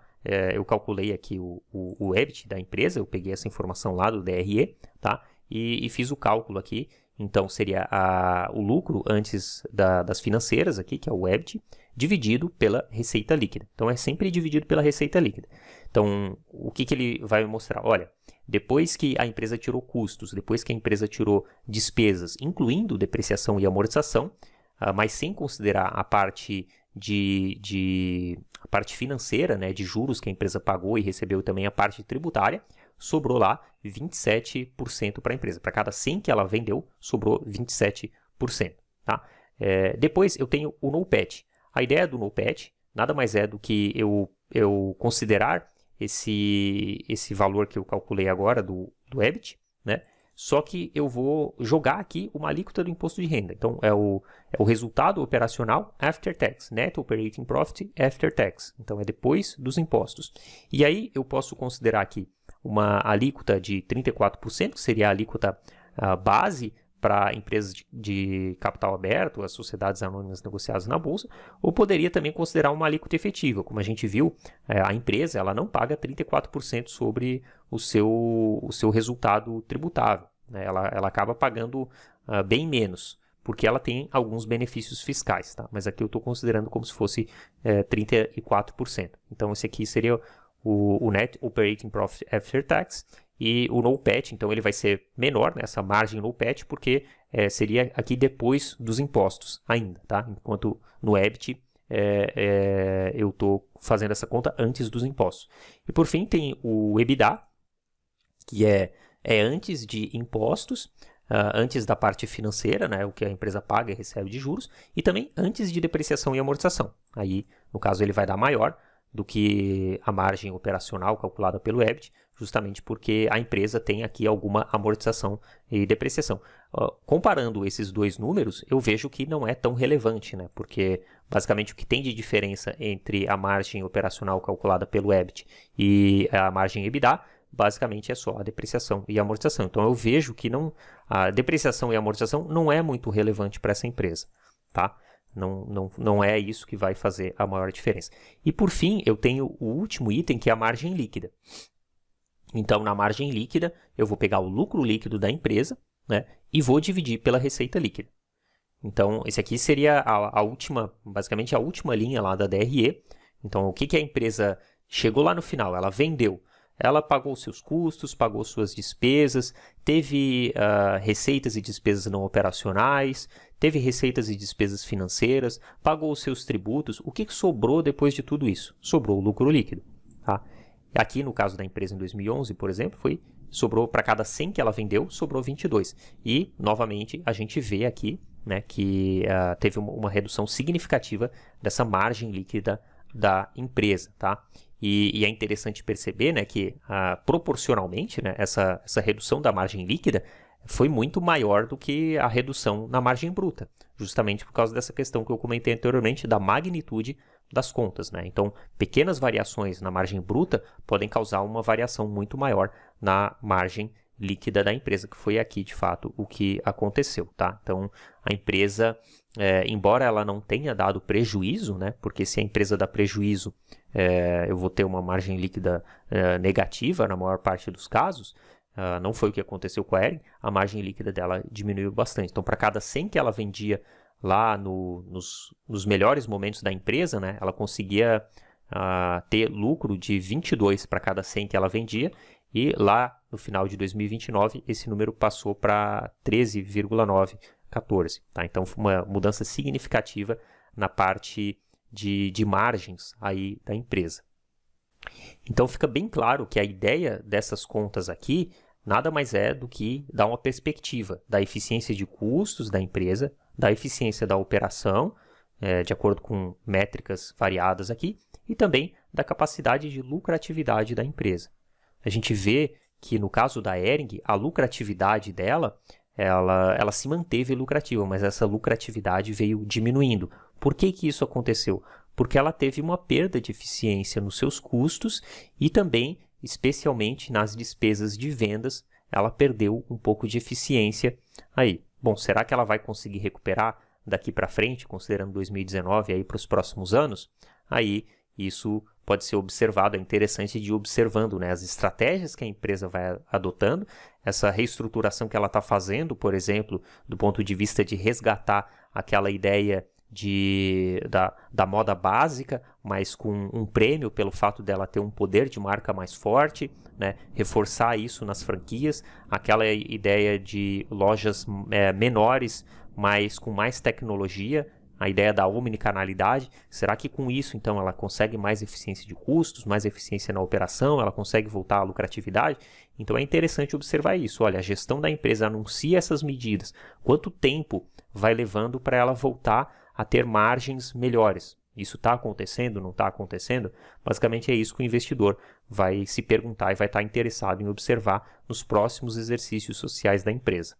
Eu calculei aqui o EBIT da empresa, eu peguei essa informação lá do DRE, tá? E fiz o cálculo aqui. Então, seria o lucro antes das financeiras aqui, que é o EBIT, dividido pela receita líquida. Então, é sempre dividido pela receita líquida. Então, o que ele vai mostrar? Olha, depois que a empresa tirou custos, depois que a empresa tirou despesas, incluindo depreciação e amortização, mas sem considerar a parte a parte financeira, né, de juros que a empresa pagou e recebeu também a parte tributária, sobrou lá 27% para a empresa. Para cada 100 que ela vendeu, sobrou 27%. Tá? Depois eu tenho o NOPAT. A ideia do NOPAT nada mais é do que eu considerar esse valor que eu calculei agora do EBIT, né? Só que eu vou jogar aqui uma alíquota do imposto de renda. Então, é o resultado operacional after tax, Net Operating Profit after tax. Então, é depois dos impostos. E aí, eu posso considerar aqui uma alíquota de 34%, que seria a alíquota base para empresas de capital aberto, as sociedades anônimas negociadas na bolsa, ou poderia também considerar uma alíquota efetiva. Como a gente viu, a empresa ela não paga 34% sobre o seu resultado tributável, né? Ela acaba pagando bem menos, porque ela tem alguns benefícios fiscais, tá? Mas aqui eu estou considerando como se fosse 34%. Então, esse aqui seria o Net Operating Profit After Tax. E o NOPAT, então ele vai ser menor, né, essa margem NOPAT, porque seria aqui depois dos impostos ainda, tá? Enquanto no EBIT eu estou fazendo essa conta antes dos impostos. E por fim tem o EBITDA, que é antes de impostos, antes da parte financeira, né, o que a empresa paga e recebe de juros, e também antes de depreciação e amortização. Aí, no caso, ele vai dar maior do que a margem operacional calculada pelo EBIT, justamente porque a empresa tem aqui alguma amortização e depreciação. Comparando esses dois números, eu vejo que não é tão relevante, né? Porque basicamente o que tem de diferença entre a margem operacional calculada pelo EBIT e a margem EBITDA, basicamente é só a depreciação e a amortização. Então eu vejo que a depreciação e a amortização não é muito relevante para essa empresa, tá? Não é isso que vai fazer a maior diferença. E por fim, eu tenho o último item, que é a margem líquida. Então, na margem líquida, eu vou pegar o lucro líquido da empresa, né, e vou dividir pela receita líquida. Então, esse aqui seria basicamente a última linha lá da DRE. Então, o que a empresa chegou lá no final? Ela vendeu. Ela pagou seus custos, pagou suas despesas, teve receitas e despesas não operacionais, teve receitas e despesas financeiras, pagou os seus tributos. O que sobrou depois de tudo isso? Sobrou o lucro líquido. Tá? Aqui, no caso da empresa em 2011, por exemplo, sobrou para cada 100 que ela vendeu, sobrou 22. E, novamente, a gente vê aqui, né, que teve uma redução significativa dessa margem líquida da empresa. Tá? E é interessante perceber, né, que proporcionalmente, né, essa redução da margem líquida foi muito maior do que a redução na margem bruta, justamente por causa dessa questão que eu comentei anteriormente da magnitude das contas, né? Então, pequenas variações na margem bruta podem causar uma variação muito maior na margem líquida da empresa, que foi aqui, de fato, o que aconteceu, tá? Então, a empresa, embora ela não tenha dado prejuízo, né? Porque se a empresa dá prejuízo, eu vou ter uma margem líquida negativa na maior parte dos casos. Não foi o que aconteceu com a Hering, a margem líquida dela diminuiu bastante. Então, para cada 100 que ela vendia lá nos melhores momentos da empresa, né? Ela conseguia ter lucro de 22 para cada 100 que ela vendia, e lá no final de 2029 esse número passou para 13,9, 14. Tá? Então foi uma mudança significativa na parte de margens aí da empresa. Então fica bem claro que a ideia dessas contas aqui nada mais é do que dar uma perspectiva da eficiência de custos da empresa, da eficiência da operação, de acordo com métricas variadas aqui, e também da capacidade de lucratividade da empresa. A gente vê que no caso da Hering, a lucratividade dela, ela se manteve lucrativa, mas essa lucratividade veio diminuindo. Por que isso aconteceu? Porque ela teve uma perda de eficiência nos seus custos e também, especialmente nas despesas de vendas, ela perdeu um pouco de eficiência aí. Bom, será que ela vai conseguir recuperar daqui para frente, considerando 2019 aí para os próximos anos? Aí isso pode ser observado, é interessante de ir observando, né, as estratégias que a empresa vai adotando, essa reestruturação que ela está fazendo, por exemplo, do ponto de vista de resgatar aquela ideia da moda básica, mas com um prêmio pelo fato dela ter um poder de marca mais forte, né, reforçar isso nas franquias, aquela ideia de lojas menores, mas com mais tecnologia, a ideia da omnicanalidade. Será que com isso, então, ela consegue mais eficiência de custos, mais eficiência na operação, ela consegue voltar à lucratividade? Então, é interessante observar isso. Olha, a gestão da empresa anuncia essas medidas. Quanto tempo vai levando para ela voltar a ter margens melhores? Isso está acontecendo? Não está acontecendo? Basicamente é isso que o investidor vai se perguntar e vai estar interessado em observar nos próximos exercícios sociais da empresa.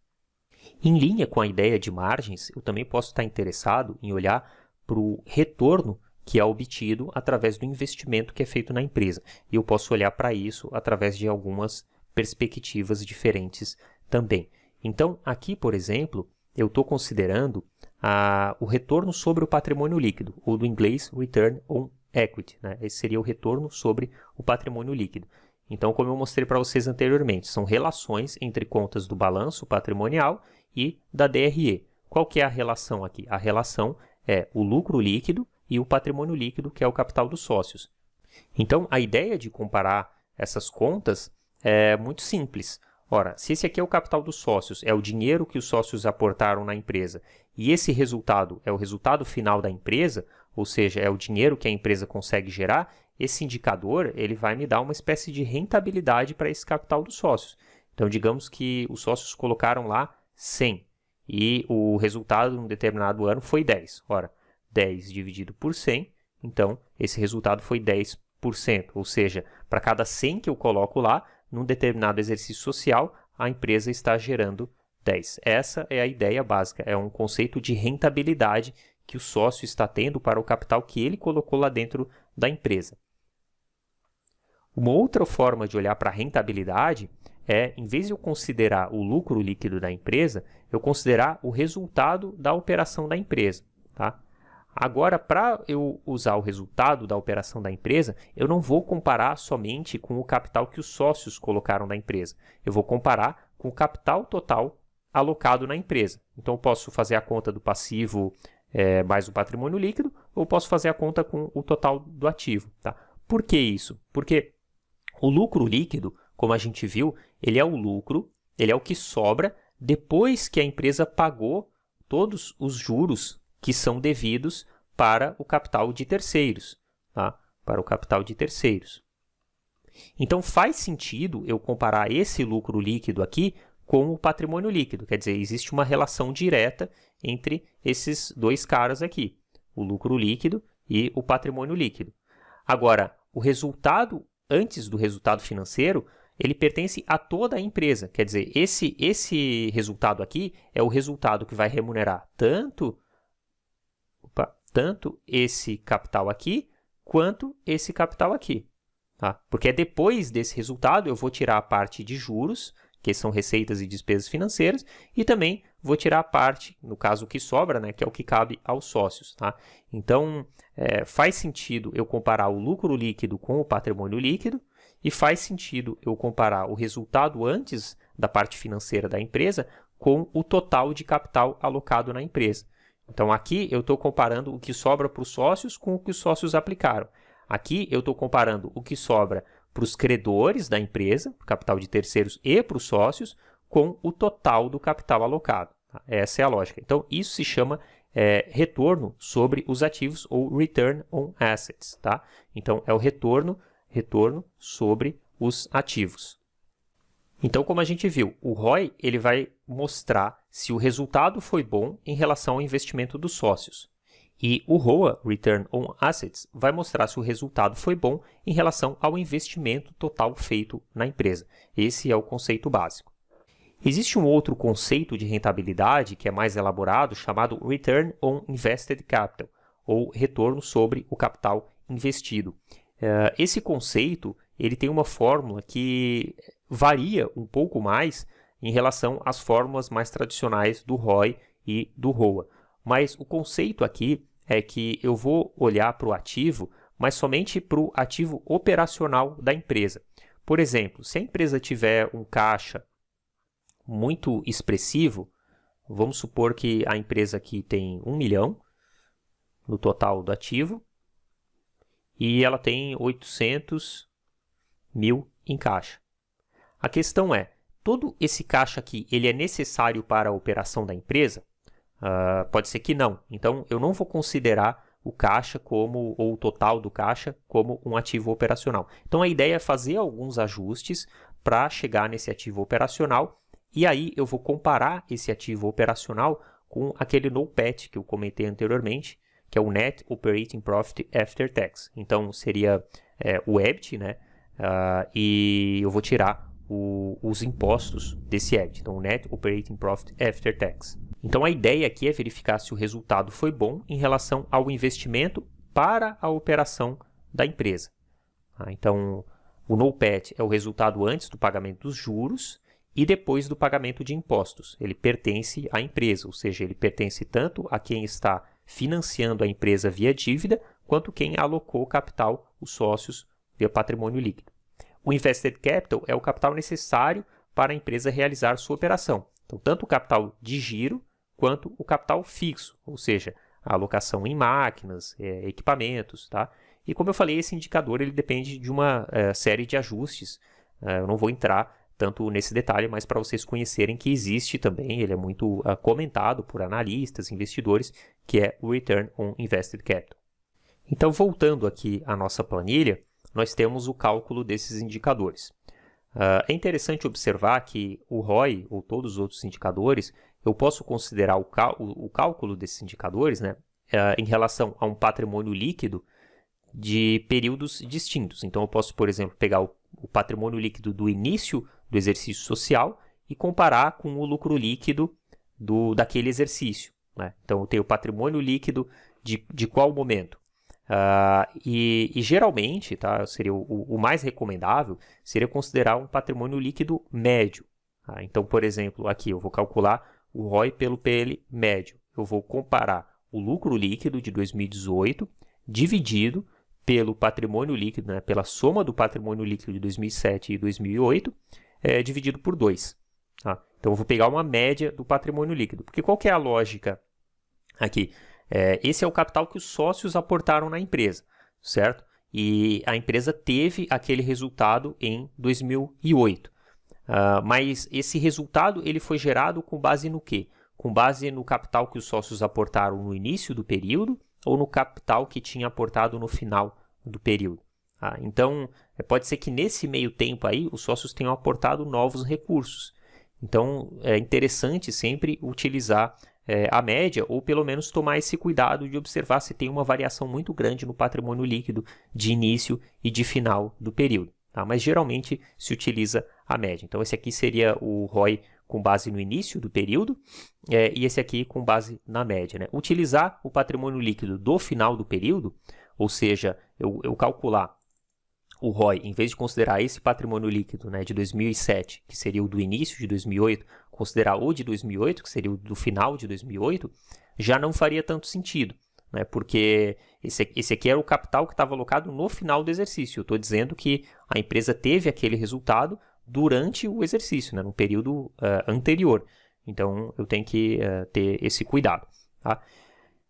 Em linha com a ideia de margens, eu também posso estar interessado em olhar para o retorno que é obtido através do investimento que é feito na empresa. E eu posso olhar para isso através de algumas perspectivas diferentes também. Então, aqui, por exemplo, eu estou considerando o retorno sobre o patrimônio líquido, ou do inglês Return on Equity, né? Esse seria o retorno sobre o patrimônio líquido. Então, como eu mostrei para vocês anteriormente, são relações entre contas do balanço patrimonial e da DRE. Qual que é a relação aqui? A relação é o lucro líquido e o patrimônio líquido, que é o capital dos sócios. Então, a ideia de comparar essas contas é muito simples. Ora, se esse aqui é o capital dos sócios, é o dinheiro que os sócios aportaram na empresa, e esse resultado é o resultado final da empresa, ou seja, é o dinheiro que a empresa consegue gerar, esse indicador ele vai me dar uma espécie de rentabilidade para esse capital dos sócios. Então, digamos que os sócios colocaram lá 100 e o resultado num determinado ano foi 10. Ora, 10 dividido por 100, então esse resultado foi 10%. Ou seja, para cada 100 que eu coloco lá, num determinado exercício social, a empresa está gerando 10. Essa é a ideia básica, é um conceito de rentabilidade que o sócio está tendo para o capital que ele colocou lá dentro da empresa. Uma outra forma de olhar para a rentabilidade é, em vez de eu considerar o lucro líquido da empresa, eu considerar o resultado da operação da empresa. Tá? Agora, para eu usar o resultado da operação da empresa, eu não vou comparar somente com o capital que os sócios colocaram na empresa. Eu vou comparar com o capital total alocado na empresa. Então, eu posso fazer a conta do passivo mais o patrimônio líquido, ou posso fazer a conta com o total do ativo. Tá? Por que isso? Porque o lucro líquido, como a gente viu, ele é o lucro, ele é o que sobra depois que a empresa pagou todos os juros que são devidos para o capital de terceiros. Tá? Para o capital de terceiros. Então, faz sentido eu comparar esse lucro líquido aqui com o patrimônio líquido. Quer dizer, existe uma relação direta entre esses dois caras aqui, o lucro líquido e o patrimônio líquido. Agora, o resultado antes do resultado financeiro, ele pertence a toda a empresa. Quer dizer, esse resultado aqui é o resultado que vai remunerar tanto esse capital aqui, quanto esse capital aqui. Tá? Porque depois desse resultado, eu vou tirar a parte de juros que são receitas e despesas financeiras, e também vou tirar a parte, no caso o que sobra, né, que é o que cabe aos sócios. Tá? Então, faz sentido eu comparar o lucro líquido com o patrimônio líquido, e faz sentido eu comparar o resultado antes da parte financeira da empresa com o total de capital alocado na empresa. Então, aqui eu estou comparando o que sobra para os sócios com o que os sócios aplicaram. Aqui eu estou comparando o que sobra para os credores da empresa, capital de terceiros, e para os sócios, com o total do capital alocado. Tá? Essa é a lógica. Então, isso se chama retorno sobre os ativos, ou Return on Assets. Tá? Então, é o retorno sobre os ativos. Então, como a gente viu, o ROI ele vai mostrar se o resultado foi bom em relação ao investimento dos sócios. E o ROA, Return on Assets, vai mostrar se o resultado foi bom em relação ao investimento total feito na empresa. Esse é o conceito básico. Existe um outro conceito de rentabilidade que é mais elaborado, chamado Return on Invested Capital, ou retorno sobre o capital investido. Esse conceito ele tem uma fórmula que varia um pouco mais em relação às fórmulas mais tradicionais do ROI e do ROA. Mas o conceito aqui é que eu vou olhar para o ativo, mas somente para o ativo operacional da empresa. Por exemplo, se a empresa tiver um caixa muito expressivo, vamos supor que a empresa aqui tem 1 milhão no total do ativo e ela tem 800 mil em caixa. A questão é, todo esse caixa aqui, ele é necessário para a operação da empresa? Pode ser que não. Então, eu não vou considerar o caixa ou o total do caixa como um ativo operacional. Então, a ideia é fazer alguns ajustes para chegar nesse ativo operacional e aí eu vou comparar esse ativo operacional com aquele NOPAT que eu comentei anteriormente, que é o Net Operating Profit After Tax. Então, seria o EBIT, né? E eu vou tirar os impostos desse EBIT, então o Net Operating Profit After Tax. Então a ideia aqui é verificar se o resultado foi bom em relação ao investimento para a operação da empresa. Então o NOPAT é o resultado antes do pagamento dos juros e depois do pagamento de impostos. Ele pertence à empresa, ou seja, ele pertence tanto a quem está financiando a empresa via dívida, quanto quem alocou capital, os sócios, via patrimônio líquido. O Invested Capital é o capital necessário para a empresa realizar sua operação. Então, tanto o capital de giro quanto o capital fixo, ou seja, a alocação em máquinas, equipamentos. Tá? E como eu falei, esse indicador ele depende de uma série de ajustes. Eu não vou entrar tanto nesse detalhe, mas para vocês conhecerem que existe também, ele é muito comentado por analistas, investidores, que é o Return on Invested Capital. Então, voltando aqui à nossa planilha, nós temos o cálculo desses indicadores. É interessante observar que o ROI, ou todos os outros indicadores, eu posso considerar o cálculo desses indicadores, né, em relação a um patrimônio líquido de períodos distintos. Então, eu posso, por exemplo, pegar o patrimônio líquido do início do exercício social e comparar com o lucro líquido daquele exercício. Né? Então, eu tenho o patrimônio líquido de qual momento? E geralmente, tá, seria o mais recomendável seria considerar um patrimônio líquido médio. Tá? Então, por exemplo, aqui eu vou calcular o ROI pelo PL médio. Eu vou comparar o lucro líquido de 2018 dividido pelo patrimônio líquido, né, pela soma do patrimônio líquido de 2007 e 2008, dividido por 2. Tá? Então, eu vou pegar uma média do patrimônio líquido. Porque qual que é a lógica aqui? Esse é o capital que os sócios aportaram na empresa, certo? E a empresa teve aquele resultado em 2008. Mas esse resultado ele foi gerado com base no quê? Com base no capital que os sócios aportaram no início do período ou no capital que tinha aportado no final do período. Então, pode ser que nesse meio tempo aí os sócios tenham aportado novos recursos. Então, é interessante sempre utilizar a média, ou pelo menos tomar esse cuidado de observar se tem uma variação muito grande no patrimônio líquido de início e de final do período. Tá? Mas geralmente se utiliza a média. Então esse aqui seria o ROI com base no início do período e esse aqui com base na média. Né? Utilizar o patrimônio líquido do final do período, ou seja, eu calcular o ROI, em vez de considerar esse patrimônio líquido, né, de 2007, que seria o do início de 2008, considerar o de 2008, que seria o do final de 2008, já não faria tanto sentido, né, porque esse aqui era o capital que estava alocado no final do exercício. Eu estou dizendo que a empresa teve aquele resultado durante o exercício, né, no período anterior. Então, eu tenho que ter esse cuidado. Tá?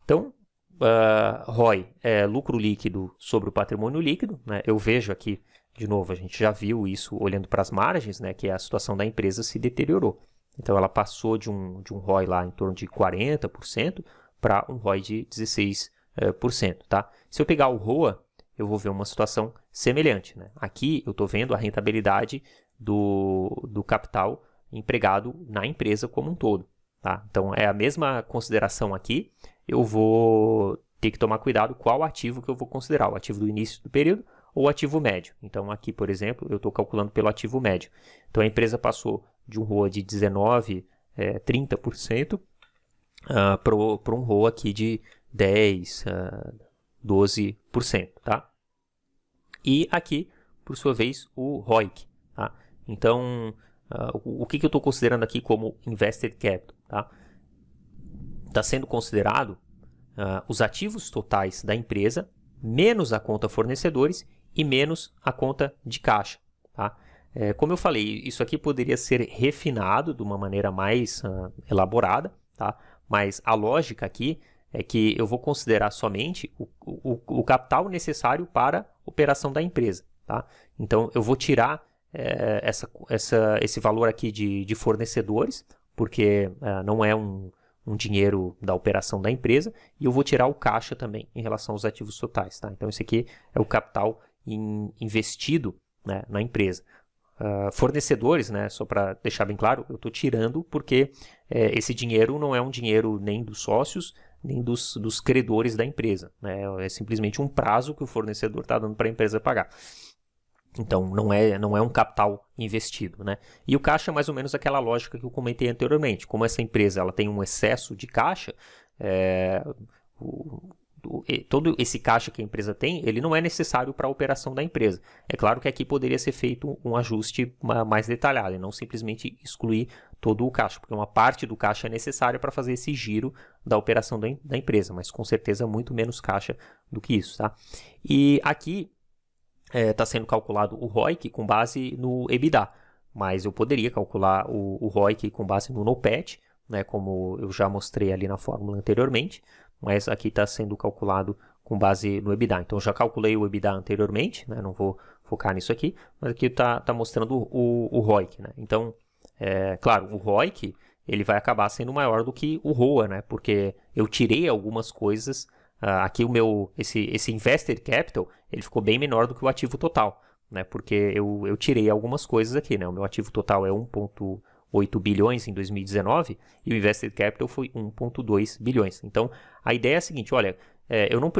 Então, ROI é lucro líquido sobre o patrimônio líquido, né? Eu vejo aqui, de novo, a gente já viu isso olhando para as margens, né? Que a situação da empresa se deteriorou. Então, ela passou de um ROI lá em torno de 40% para um ROI de 16%. Tá? Se eu pegar o ROA, eu vou ver uma situação semelhante. Né? Aqui, eu estou vendo a rentabilidade do capital empregado na empresa como um todo. Tá? Então, é a mesma consideração aqui. Eu vou ter que tomar cuidado qual ativo que eu vou considerar, o ativo do início do período ou o ativo médio. Então, aqui, por exemplo, eu estou calculando pelo ativo médio. Então, a empresa passou de um ROA de 19%, 30% para um ROA aqui de 10%, 12%. Tá? E aqui, por sua vez, o ROIC. Tá? Então, o que eu estou considerando aqui como Invested Capital? Tá? Está sendo considerado os ativos totais da empresa, menos a conta fornecedores e menos a conta de caixa. Tá? Como eu falei, isso aqui poderia ser refinado de uma maneira mais elaborada, tá? Mas a lógica aqui é que eu vou considerar somente o capital necessário para a operação da empresa. Tá? Então, eu vou tirar esse valor aqui de fornecedores, porque não é um dinheiro da operação da empresa, e eu vou tirar o caixa também em relação aos ativos totais. Tá? Então, esse aqui é o capital investido, né, na empresa. Fornecedores, né, só para deixar bem claro, eu estou tirando porque esse dinheiro não é um dinheiro nem dos sócios, nem dos credores da empresa. Né? É simplesmente um prazo que o fornecedor está dando para a empresa pagar. Então, não é um capital investido. Né? E o caixa é mais ou menos aquela lógica que eu comentei anteriormente. Como essa empresa ela tem um excesso de caixa, todo esse caixa que a empresa tem, ele não é necessário para a operação da empresa. É claro que aqui poderia ser feito um ajuste mais detalhado, e não simplesmente excluir todo o caixa, porque uma parte do caixa é necessária para fazer esse giro da operação da empresa, mas com certeza muito menos caixa do que isso. Tá? E aqui está sendo calculado o ROIC com base no EBITDA, mas eu poderia calcular o ROIC com base no NOPAT, né, como eu já mostrei ali na fórmula anteriormente, mas aqui está sendo calculado com base no EBITDA. Então, eu já calculei o EBITDA anteriormente, né, não vou focar nisso aqui, mas aqui está mostrando o ROIC. Né? Então, claro, o ROIC ele vai acabar sendo maior do que o ROA, né, porque eu tirei algumas coisas. Aqui esse Invested Capital ele ficou bem menor do que o ativo total, né? Porque eu tirei algumas coisas aqui. Né? O meu ativo total é 1,8 bilhões em 2019 e o Invested Capital foi 1,2 bilhões. Então, a ideia é a seguinte, olha,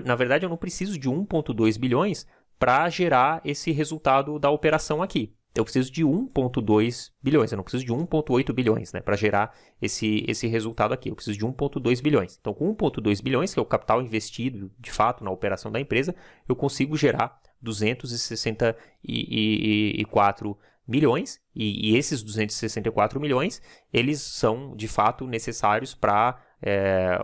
na verdade eu não preciso de 1,2 bilhões para gerar esse resultado da operação aqui. Eu preciso de 1,2 bilhões, eu não preciso de 1,8 bilhões, né, para gerar esse resultado aqui. Eu preciso de 1,2 bilhões. Então, com 1,2 bilhões, que é o capital investido de fato na operação da empresa, eu consigo gerar 264 milhões, e esses 264 milhões, eles são de fato necessários para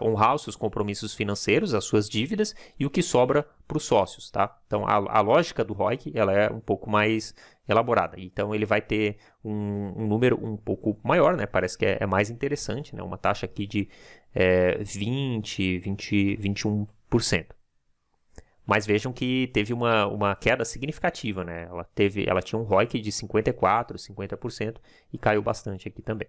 honrar os seus compromissos financeiros, as suas dívidas e o que sobra para os sócios. Tá? Então, a lógica do ROIC ela é um pouco mais elaborada. Então, ele vai ter um número um pouco maior, né? Parece que é mais interessante, né? Uma taxa aqui de 21%. Mas vejam que teve uma queda significativa, né? Ela tinha um ROIC de 54%, 50% e caiu bastante aqui também.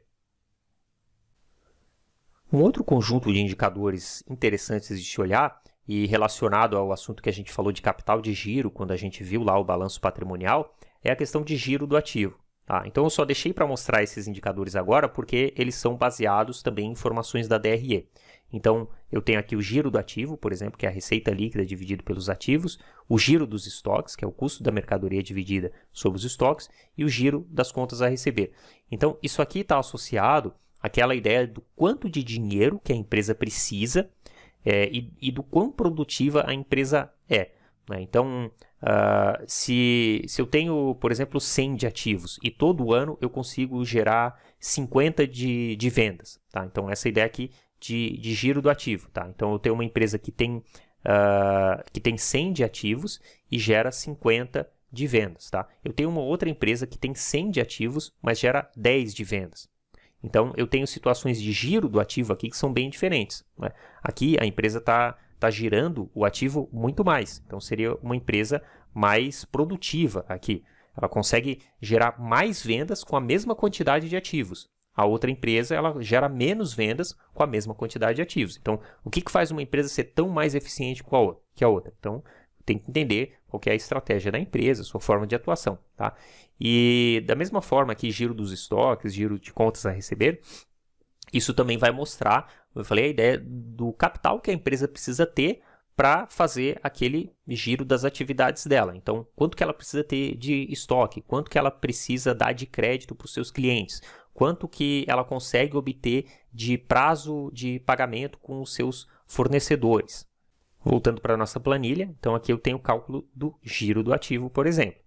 Um outro conjunto de indicadores interessantes de se olhar e relacionado ao assunto que a gente falou de capital de giro, quando a gente viu lá o balanço patrimonial, é a questão de giro do ativo. Tá? Então, eu só deixei para mostrar esses indicadores agora porque eles são baseados também em informações da DRE. Então, eu tenho aqui o giro do ativo, por exemplo, que é a receita líquida dividido pelos ativos, o giro dos estoques, que é o custo da mercadoria dividida sobre os estoques, e o giro das contas a receber. Então, isso aqui está associado àquela ideia do quanto de dinheiro que a empresa precisa e do quão produtiva a empresa é. Né? Então, se eu tenho, por exemplo, 100 de ativos e todo ano eu consigo gerar 50 de vendas, tá? Então, essa ideia aqui de giro do ativo, tá? Então, eu tenho uma empresa que tem 100 de ativos e gera 50 de vendas, tá? Eu tenho uma outra empresa que tem 100 de ativos, mas gera 10 de vendas. Então, eu tenho situações de giro do ativo aqui que são bem diferentes, né? Aqui, a empresa está girando o ativo muito mais. Então, seria uma empresa mais produtiva aqui. Ela consegue gerar mais vendas com a mesma quantidade de ativos. A outra empresa, ela gera menos vendas com a mesma quantidade de ativos. Então, o que faz uma empresa ser tão mais eficiente que a outra? Então, tem que entender qual que é a estratégia da empresa, sua forma de atuação, tá? E da mesma forma que giro dos estoques, giro de contas a receber, isso também vai mostrar, como eu falei, a ideia do capital que a empresa precisa ter para fazer aquele giro das atividades dela. Então, quanto que ela precisa ter de estoque, quanto que ela precisa dar de crédito para os seus clientes, quanto que ela consegue obter de prazo de pagamento com os seus fornecedores. Voltando para a nossa planilha, então aqui eu tenho o cálculo do giro do ativo, por exemplo.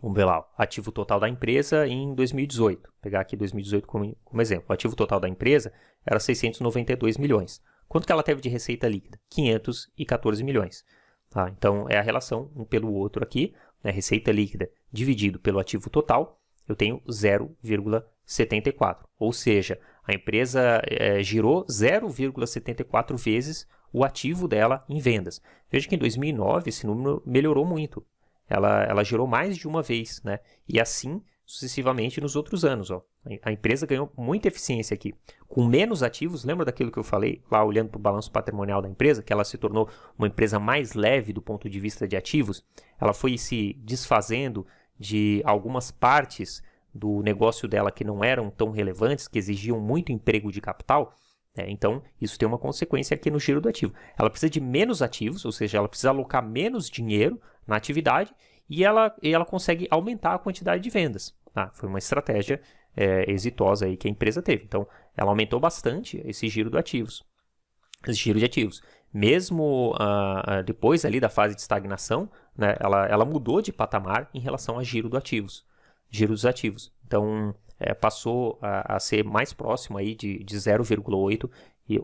Vamos ver lá, ativo total da empresa em 2018. Vou pegar aqui 2018 como exemplo. O ativo total da empresa era 692 milhões. Quanto que ela teve de receita líquida? 514 milhões. Tá? Então, é a relação um pelo outro aqui, né? Receita líquida dividido pelo ativo total, eu tenho 0,74. Ou seja, a empresa girou 0,74 vezes o ativo dela em vendas. Veja que em 2009 esse número melhorou muito. Ela girou mais de uma vez, né? E assim sucessivamente nos outros anos. Ó. A empresa ganhou muita eficiência aqui. Com menos ativos, lembra daquilo que eu falei lá olhando para o balanço patrimonial da empresa, que ela se tornou uma empresa mais leve do ponto de vista de ativos? Ela foi se desfazendo de algumas partes do negócio dela que não eram tão relevantes, que exigiam muito emprego de capital. Então, isso tem uma consequência aqui no giro do ativo. Ela precisa de menos ativos, ou seja, ela precisa alocar menos dinheiro na atividade e ela consegue aumentar a quantidade de vendas. Foi uma estratégia exitosa aí que a empresa teve. Então, ela aumentou bastante esse giro de ativos. Mesmo depois ali da fase de estagnação, né, ela mudou de patamar em relação a giro dos ativos. Então, passou a ser mais próximo aí de 0,8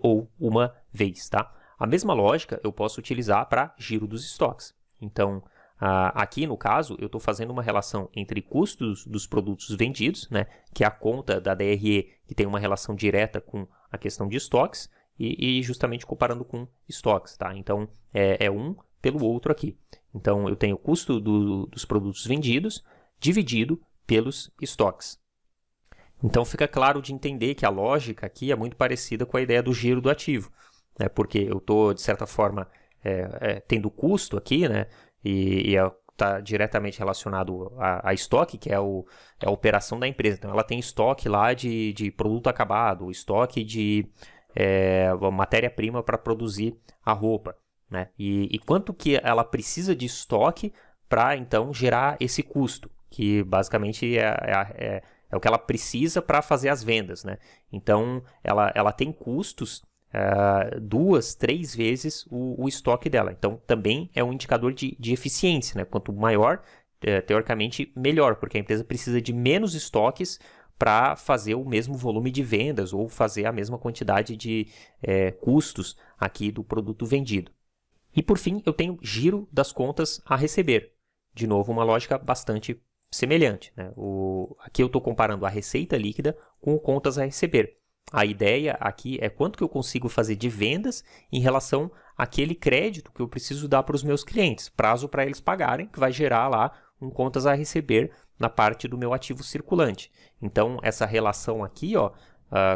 ou uma vez, tá? A mesma lógica eu posso utilizar para giro dos estoques. Então, aqui no caso, eu estou fazendo uma relação entre custos dos produtos vendidos, né, que é a conta da DRE, que tem uma relação direta com a questão de estoques, e justamente comparando com estoques, tá? Então, é um pelo outro aqui. Então, eu tenho o custo dos produtos vendidos dividido pelos estoques. Então, fica claro de entender que a lógica aqui é muito parecida com a ideia do giro do ativo, né? Porque eu estou, de certa forma, tendo custo aqui, né? E está diretamente relacionado a estoque, que é a operação da empresa. Então, ela tem estoque lá de produto acabado, estoque de matéria-prima para produzir a roupa, né? E quanto que ela precisa de estoque para, então, gerar esse custo, que basicamente é o que ela precisa para fazer as vendas, né? Então, ela tem custos 2, 3 vezes o estoque dela. Então, também é um indicador de eficiência, né? Quanto maior, teoricamente, melhor, porque a empresa precisa de menos estoques para fazer o mesmo volume de vendas ou fazer a mesma quantidade de custos aqui do produto vendido. E, por fim, eu tenho giro das contas a receber. De novo, uma lógica bastante semelhante, né? Aqui eu estou comparando a receita líquida com contas a receber. A ideia aqui é quanto que eu consigo fazer de vendas em relação àquele crédito que eu preciso dar para os meus clientes, prazo para eles pagarem, que vai gerar lá um contas a receber na parte do meu ativo circulante. Então, essa relação aqui, ó,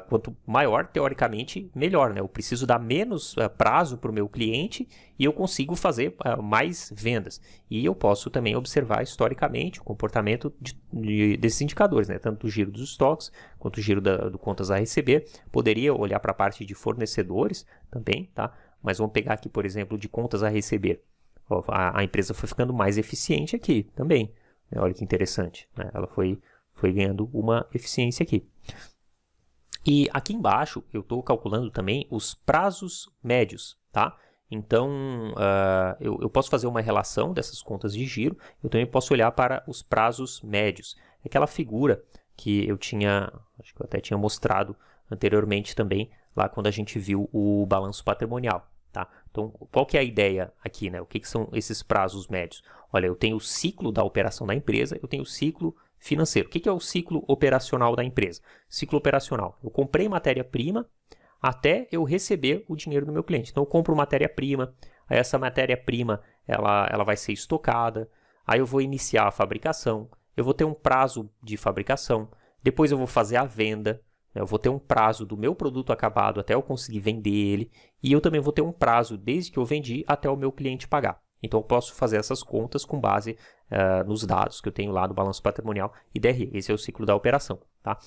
quanto maior, teoricamente, melhor, né? Eu preciso dar menos prazo para o meu cliente e eu consigo fazer mais vendas. E eu posso também observar historicamente o comportamento desses indicadores, né? Tanto o giro dos estoques quanto o giro do contas a receber. Poderia olhar para a parte de fornecedores também, tá? Mas vamos pegar aqui, por exemplo, de contas a receber. A empresa foi ficando mais eficiente aqui também. Olha que interessante, né? Ela foi ganhando uma eficiência aqui. E aqui embaixo eu estou calculando também os prazos médios, tá? Então, eu posso fazer uma relação dessas contas de giro, eu também posso olhar para os prazos médios. Aquela figura que eu tinha, acho que eu até tinha mostrado anteriormente também, lá quando a gente viu o balanço patrimonial. Tá? Então, qual que é a ideia aqui, né? O que são esses prazos médios? Olha, eu tenho o ciclo da operação da empresa, eu tenho o ciclo financeiro. O que é o ciclo operacional da empresa? Ciclo operacional. Eu comprei matéria-prima até eu receber o dinheiro do meu cliente. Então, eu compro matéria-prima, aí essa matéria-prima ela vai ser estocada, aí eu vou iniciar a fabricação, eu vou ter um prazo de fabricação, depois eu vou fazer a venda, eu vou ter um prazo do meu produto acabado até eu conseguir vender ele, e eu também vou ter um prazo desde que eu vendi até o meu cliente pagar. Então, eu posso fazer essas contas com base nos dados que eu tenho lá do balanço patrimonial e DRE. Esse é o ciclo da operação. Tá?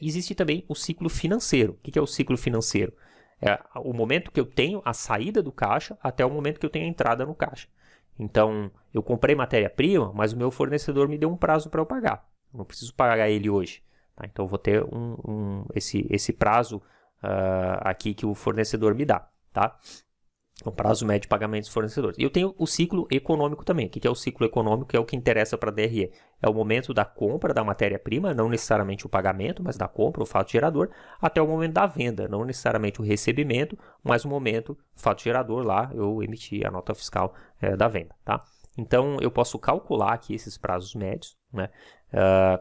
Existe também o ciclo financeiro. O que é o ciclo financeiro? É o momento que eu tenho a saída do caixa até o momento que eu tenho a entrada no caixa. Então, eu comprei matéria-prima, mas o meu fornecedor me deu um prazo para eu pagar. Eu não preciso pagar ele hoje. Tá? Então, eu vou ter esse prazo aqui que o fornecedor me dá. Tá? O prazo médio de pagamento dos fornecedores. E eu tenho o ciclo econômico também. O que é o ciclo econômico? É o que interessa para a DRE. É o momento da compra da matéria-prima, não necessariamente o pagamento, mas da compra, o fato gerador, até o momento da venda, não necessariamente o recebimento, mas o momento, fato gerador, lá eu emiti a nota fiscal da venda. Tá? Então, eu posso calcular aqui esses prazos médios, né,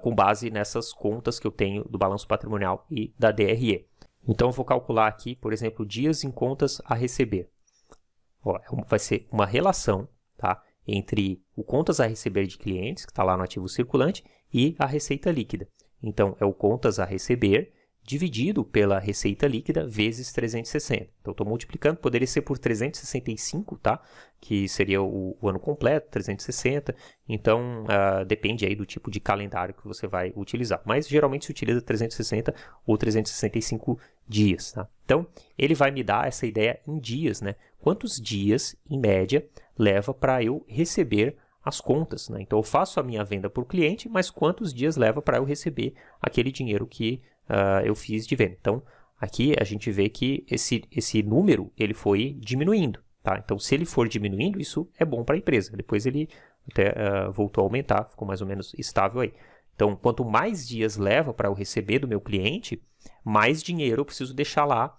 com base nessas contas que eu tenho do balanço patrimonial e da DRE. Então, eu vou calcular aqui, por exemplo, dias em contas a receber. Vai ser uma relação, tá, entre o contas a receber de clientes, que está lá no ativo circulante, e a receita líquida. Então, é o contas a receber dividido pela receita líquida vezes 360. Então, estou multiplicando, poderia ser por 365, tá? Que seria o ano completo, 360. Então, depende aí do tipo de calendário que você vai utilizar. Mas, geralmente, se utiliza 360 ou 365 dias, tá? Então, ele vai me dar essa ideia em dias, né? Quantos dias, em média, leva para eu receber as contas, né? Então, eu faço a minha venda para o cliente, mas quantos dias leva para eu receber aquele dinheiro que eu fiz de venda. Então, aqui a gente vê que esse número ele foi diminuindo. Tá? Então, se ele for diminuindo, isso é bom para a empresa. Depois ele até voltou a aumentar, ficou mais ou menos estável aí. Então, quanto mais dias leva para eu receber do meu cliente, mais dinheiro eu preciso deixar lá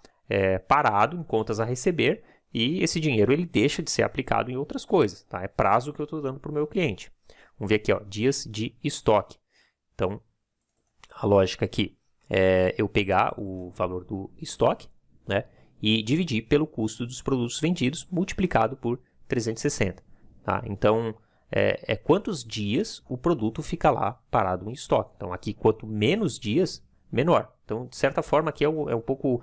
parado em contas a receber, e esse dinheiro ele deixa de ser aplicado em outras coisas. Tá? É prazo que eu estou dando para o meu cliente. Vamos ver aqui, ó, dias de estoque. Então, a lógica aqui é eu pegar o valor do estoque, né, e dividir pelo custo dos produtos vendidos multiplicado por 360. Tá? Então, quantos dias o produto fica lá parado em estoque. Então, aqui, quanto menos dias, menor. Então, de certa forma, aqui é um pouco...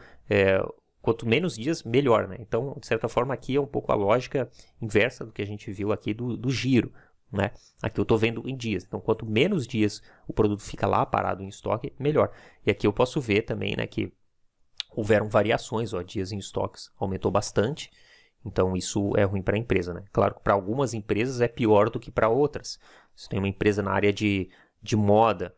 quanto menos dias, melhor. Né? Então, de certa forma, aqui é um pouco a lógica inversa do que a gente viu aqui do giro. Né? Aqui eu estou vendo em dias, então quanto menos dias o produto fica lá parado em estoque, melhor. E aqui eu posso ver também, né, que houveram variações, ó, dias em estoques aumentou bastante, então isso é ruim para a empresa. Né? Claro que para algumas empresas é pior do que para outras. Se tem uma empresa na área de moda,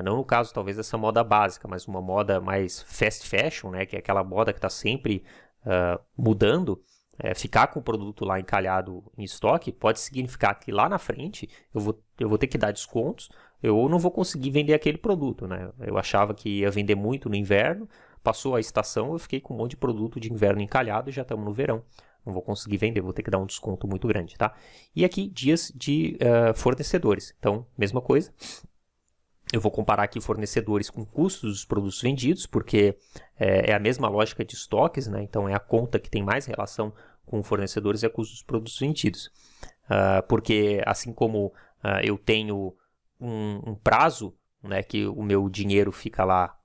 não no caso talvez dessa moda básica, mas uma moda mais fast fashion, né, que é aquela moda que está sempre mudando, ficar com o produto lá encalhado em estoque pode significar que lá na frente eu vou ter que dar descontos, eu não vou conseguir vender aquele produto. Né? Eu achava que ia vender muito no inverno, passou a estação, eu fiquei com um monte de produto de inverno encalhado e já estamos no verão. Não vou conseguir vender, vou ter que dar um desconto muito grande. Tá? E aqui, dias de fornecedores. Então, mesma coisa. Eu vou comparar aqui fornecedores com custos dos produtos vendidos, porque é a mesma lógica de estoques, né? Então é a conta que tem mais relação com fornecedores e a custos dos produtos vendidos. Porque assim como eu tenho um prazo, né, que o meu dinheiro fica lá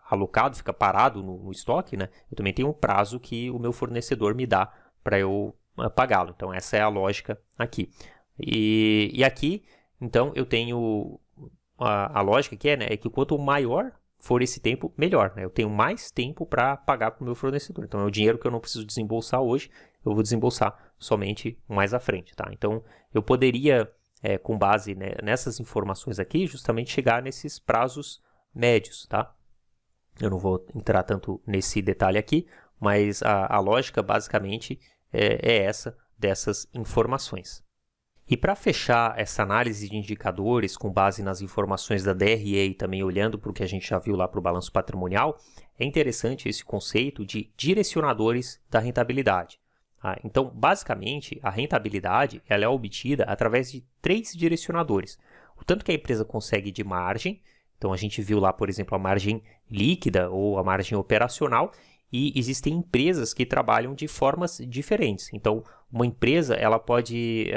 alocado, fica parado no estoque, né? Eu também tenho um prazo que o meu fornecedor me dá para eu pagá-lo. Então essa é a lógica aqui. E aqui, então, eu tenho... A lógica aqui é que quanto maior for esse tempo, melhor. Né? Eu tenho mais tempo para pagar para o meu fornecedor. Então, é o dinheiro que eu não preciso desembolsar hoje, eu vou desembolsar somente mais à frente. Tá? Então, eu poderia, com base, né, nessas informações aqui, justamente chegar nesses prazos médios. Tá? Eu não vou entrar tanto nesse detalhe aqui, mas a lógica, basicamente, é essa dessas informações. E para fechar essa análise de indicadores com base nas informações da DRE e também olhando para o que a gente já viu lá para o balanço patrimonial, é interessante esse conceito de direcionadores da rentabilidade. Então, basicamente, a rentabilidade ela é obtida através de 3 direcionadores. O tanto que a empresa consegue de margem, então a gente viu lá, por exemplo, a margem líquida ou a margem operacional, e existem empresas que trabalham de formas diferentes. Então, uma empresa ela pode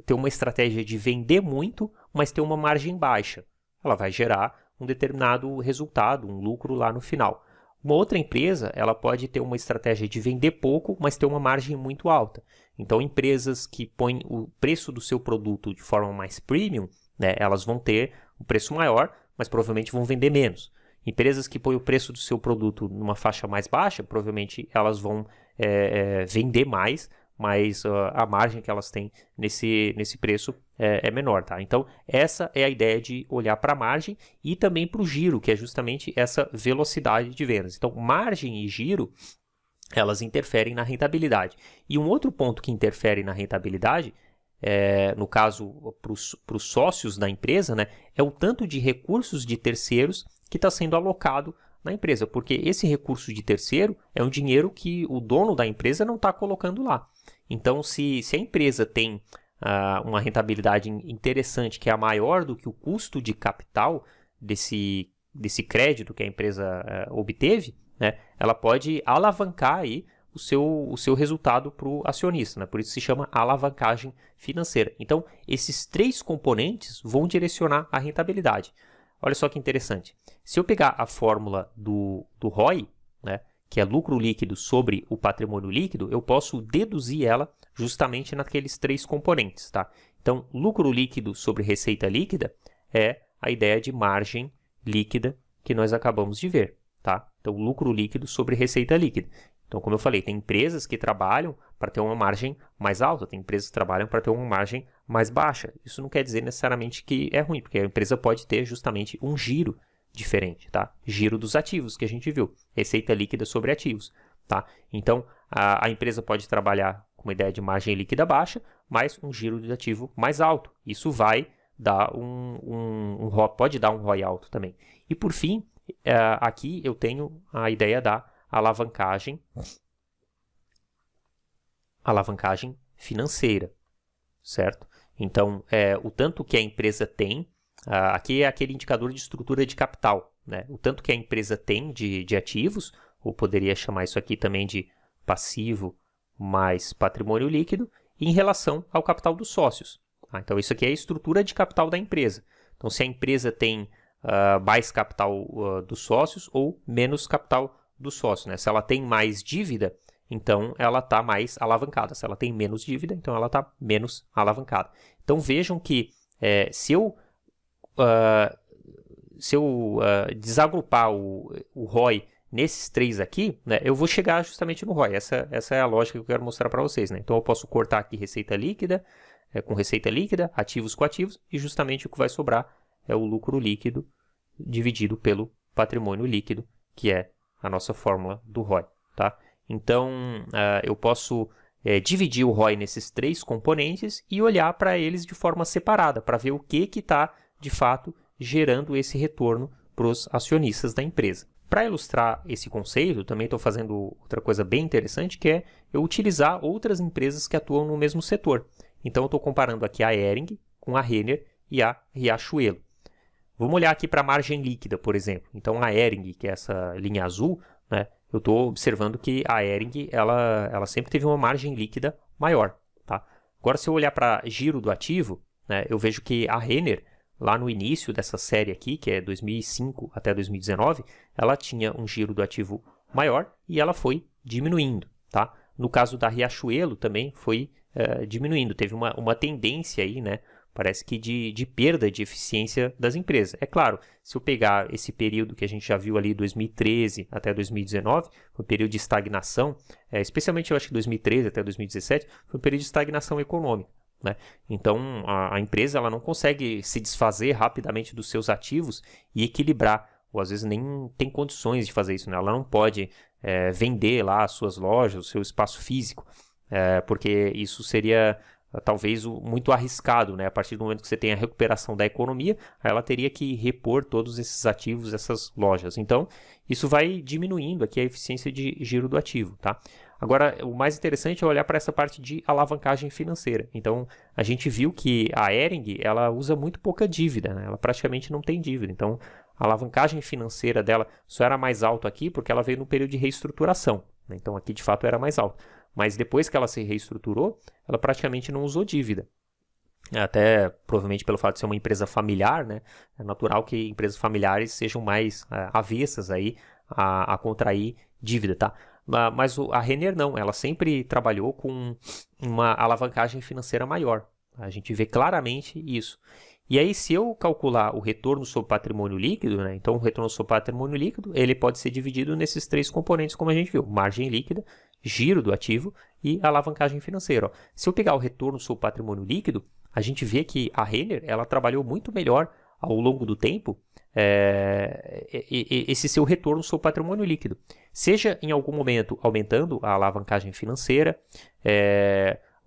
ter uma estratégia de vender muito, mas ter uma margem baixa. Ela vai gerar um determinado resultado, um lucro lá no final. Uma outra empresa ela pode ter uma estratégia de vender pouco, mas ter uma margem muito alta. Então, empresas que põem o preço do seu produto de forma mais premium, né, elas vão ter um preço maior, mas provavelmente vão vender menos. Empresas que põem o preço do seu produto numa faixa mais baixa, provavelmente elas vão vender mais, mas a margem que elas têm nesse preço é menor. Tá? Então, essa é a ideia de olhar para a margem e também para o giro, que é justamente essa velocidade de vendas. Então, margem e giro, elas interferem na rentabilidade. E um outro ponto que interfere na rentabilidade, no caso, para os sócios da empresa, né, é o tanto de recursos de terceiros que está sendo alocado na empresa, porque esse recurso de terceiro é um dinheiro que o dono da empresa não está colocando lá. Então, se a empresa tem uma rentabilidade interessante que é maior do que o custo de capital desse crédito que a empresa obteve, né, ela pode alavancar aí o seu resultado para o acionista, né? Por isso se chama alavancagem financeira. Então, esses 3 componentes vão direcionar a rentabilidade. Olha só que interessante. Se eu pegar a fórmula do ROI, né, que é lucro líquido sobre o patrimônio líquido, eu posso deduzir ela justamente naqueles 3 componentes. Tá? Então, lucro líquido sobre receita líquida é a ideia de margem líquida que nós acabamos de ver. Tá? Então, lucro líquido sobre receita líquida. Então, como eu falei, tem empresas que trabalham para ter uma margem mais alta, tem empresas que trabalham para ter uma margem mais baixa. Isso não quer dizer necessariamente que é ruim, porque a empresa pode ter justamente um giro diferente, tá? Giro dos ativos que a gente viu, receita líquida sobre ativos, tá? Então, a empresa pode trabalhar com uma ideia de margem líquida baixa, mas um giro de ativo mais alto. Isso vai dar pode dar um ROI alto também. E por fim, aqui eu tenho a ideia da alavancagem financeira, certo? Então, o tanto que a empresa tem, aqui é aquele indicador de estrutura de capital, né? O tanto que a empresa tem de ativos, ou poderia chamar isso aqui também de passivo mais patrimônio líquido, em relação ao capital dos sócios. Tá? Então, isso aqui é a estrutura de capital da empresa. Então, se a empresa tem mais capital dos sócios ou menos capital do sócio, né? Se ela tem mais dívida, então ela está mais alavancada. Se ela tem menos dívida, então ela está menos alavancada. Então vejam que se eu desagrupar o ROI nesses 3 aqui, né, eu vou chegar justamente no ROI. Essa é a lógica que eu quero mostrar para vocês. Né? Então eu posso cortar aqui receita líquida com receita líquida, ativos com ativos, e justamente o que vai sobrar é o lucro líquido dividido pelo patrimônio líquido, que é a nossa fórmula do ROI. Tá? Então, eu posso dividir o ROI nesses 3 componentes e olhar para eles de forma separada, para ver o que está, de fato, gerando esse retorno para os acionistas da empresa. Para ilustrar esse conceito, também estou fazendo outra coisa bem interessante, que é eu utilizar outras empresas que atuam no mesmo setor. Então, eu estou comparando aqui a Hering com a Renner e a Riachuelo. Vamos olhar aqui para a margem líquida, por exemplo. Então, a Hering, que é essa linha azul, né, eu estou observando que a Hering ela sempre teve uma margem líquida maior. Tá? Agora, se eu olhar para giro do ativo, né, eu vejo que a Renner, lá no início dessa série aqui, que é 2005 até 2019, ela tinha um giro do ativo maior e ela foi diminuindo. Tá? No caso da Riachuelo também foi diminuindo. Teve uma tendência aí, né? Parece que de perda de eficiência das empresas. É claro, se eu pegar esse período que a gente já viu ali, 2013 até 2019, foi um período de estagnação, especialmente eu acho que 2013 até 2017, foi um período de estagnação econômica. Né? Então, a empresa ela não consegue se desfazer rapidamente dos seus ativos e equilibrar, ou às vezes nem tem condições de fazer isso. Né? Ela não pode vender lá as suas lojas, o seu espaço físico. porque isso seria talvez muito arriscado, né? A partir do momento que você tem a recuperação da economia, ela teria que repor todos esses ativos, essas lojas. Então, isso vai diminuindo aqui a eficiência de giro do ativo, tá? Agora, o mais interessante é olhar para essa parte de alavancagem financeira. Então, a gente viu que a Hering, ela usa muito pouca dívida, né? Ela praticamente não tem dívida. Então, a alavancagem financeira dela só era mais alta aqui porque ela veio no período de reestruturação, né? Então, aqui de fato era mais alta. Mas depois que ela se reestruturou, ela praticamente não usou dívida. Até provavelmente pelo fato de ser uma empresa familiar, né? É natural que empresas familiares sejam mais avessas aí a contrair dívida, tá? Mas a Renner não, ela sempre trabalhou com uma alavancagem financeira maior. A gente vê claramente isso. E aí, se eu calcular o retorno sobre patrimônio líquido, né? Então o retorno sobre patrimônio líquido, ele pode ser dividido nesses 3 componentes, como a gente viu: margem líquida, giro do ativo e alavancagem financeira. Ó. Se eu pegar o retorno sobre patrimônio líquido, a gente vê que a Renner, ela trabalhou muito melhor ao longo do tempo esse seu retorno sobre patrimônio líquido. Seja em algum momento aumentando a alavancagem financeira,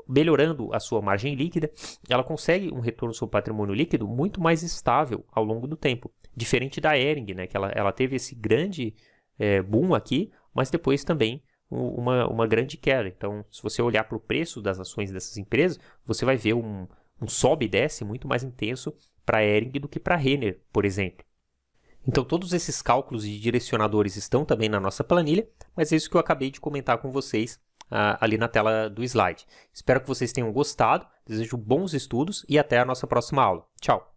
melhorando a sua margem líquida, ela consegue um retorno sobre patrimônio líquido muito mais estável ao longo do tempo. Diferente da Hering, né, que ela teve esse grande boom aqui, mas depois também uma grande queda. Então, se você olhar para o preço das ações dessas empresas, você vai ver um sobe e desce muito mais intenso para a Hering do que para a Renner, por exemplo. Então, todos esses cálculos de direcionadores estão também na nossa planilha, mas é isso que eu acabei de comentar com vocês ali na tela do slide. Espero que vocês tenham gostado, desejo bons estudos e até a nossa próxima aula. Tchau!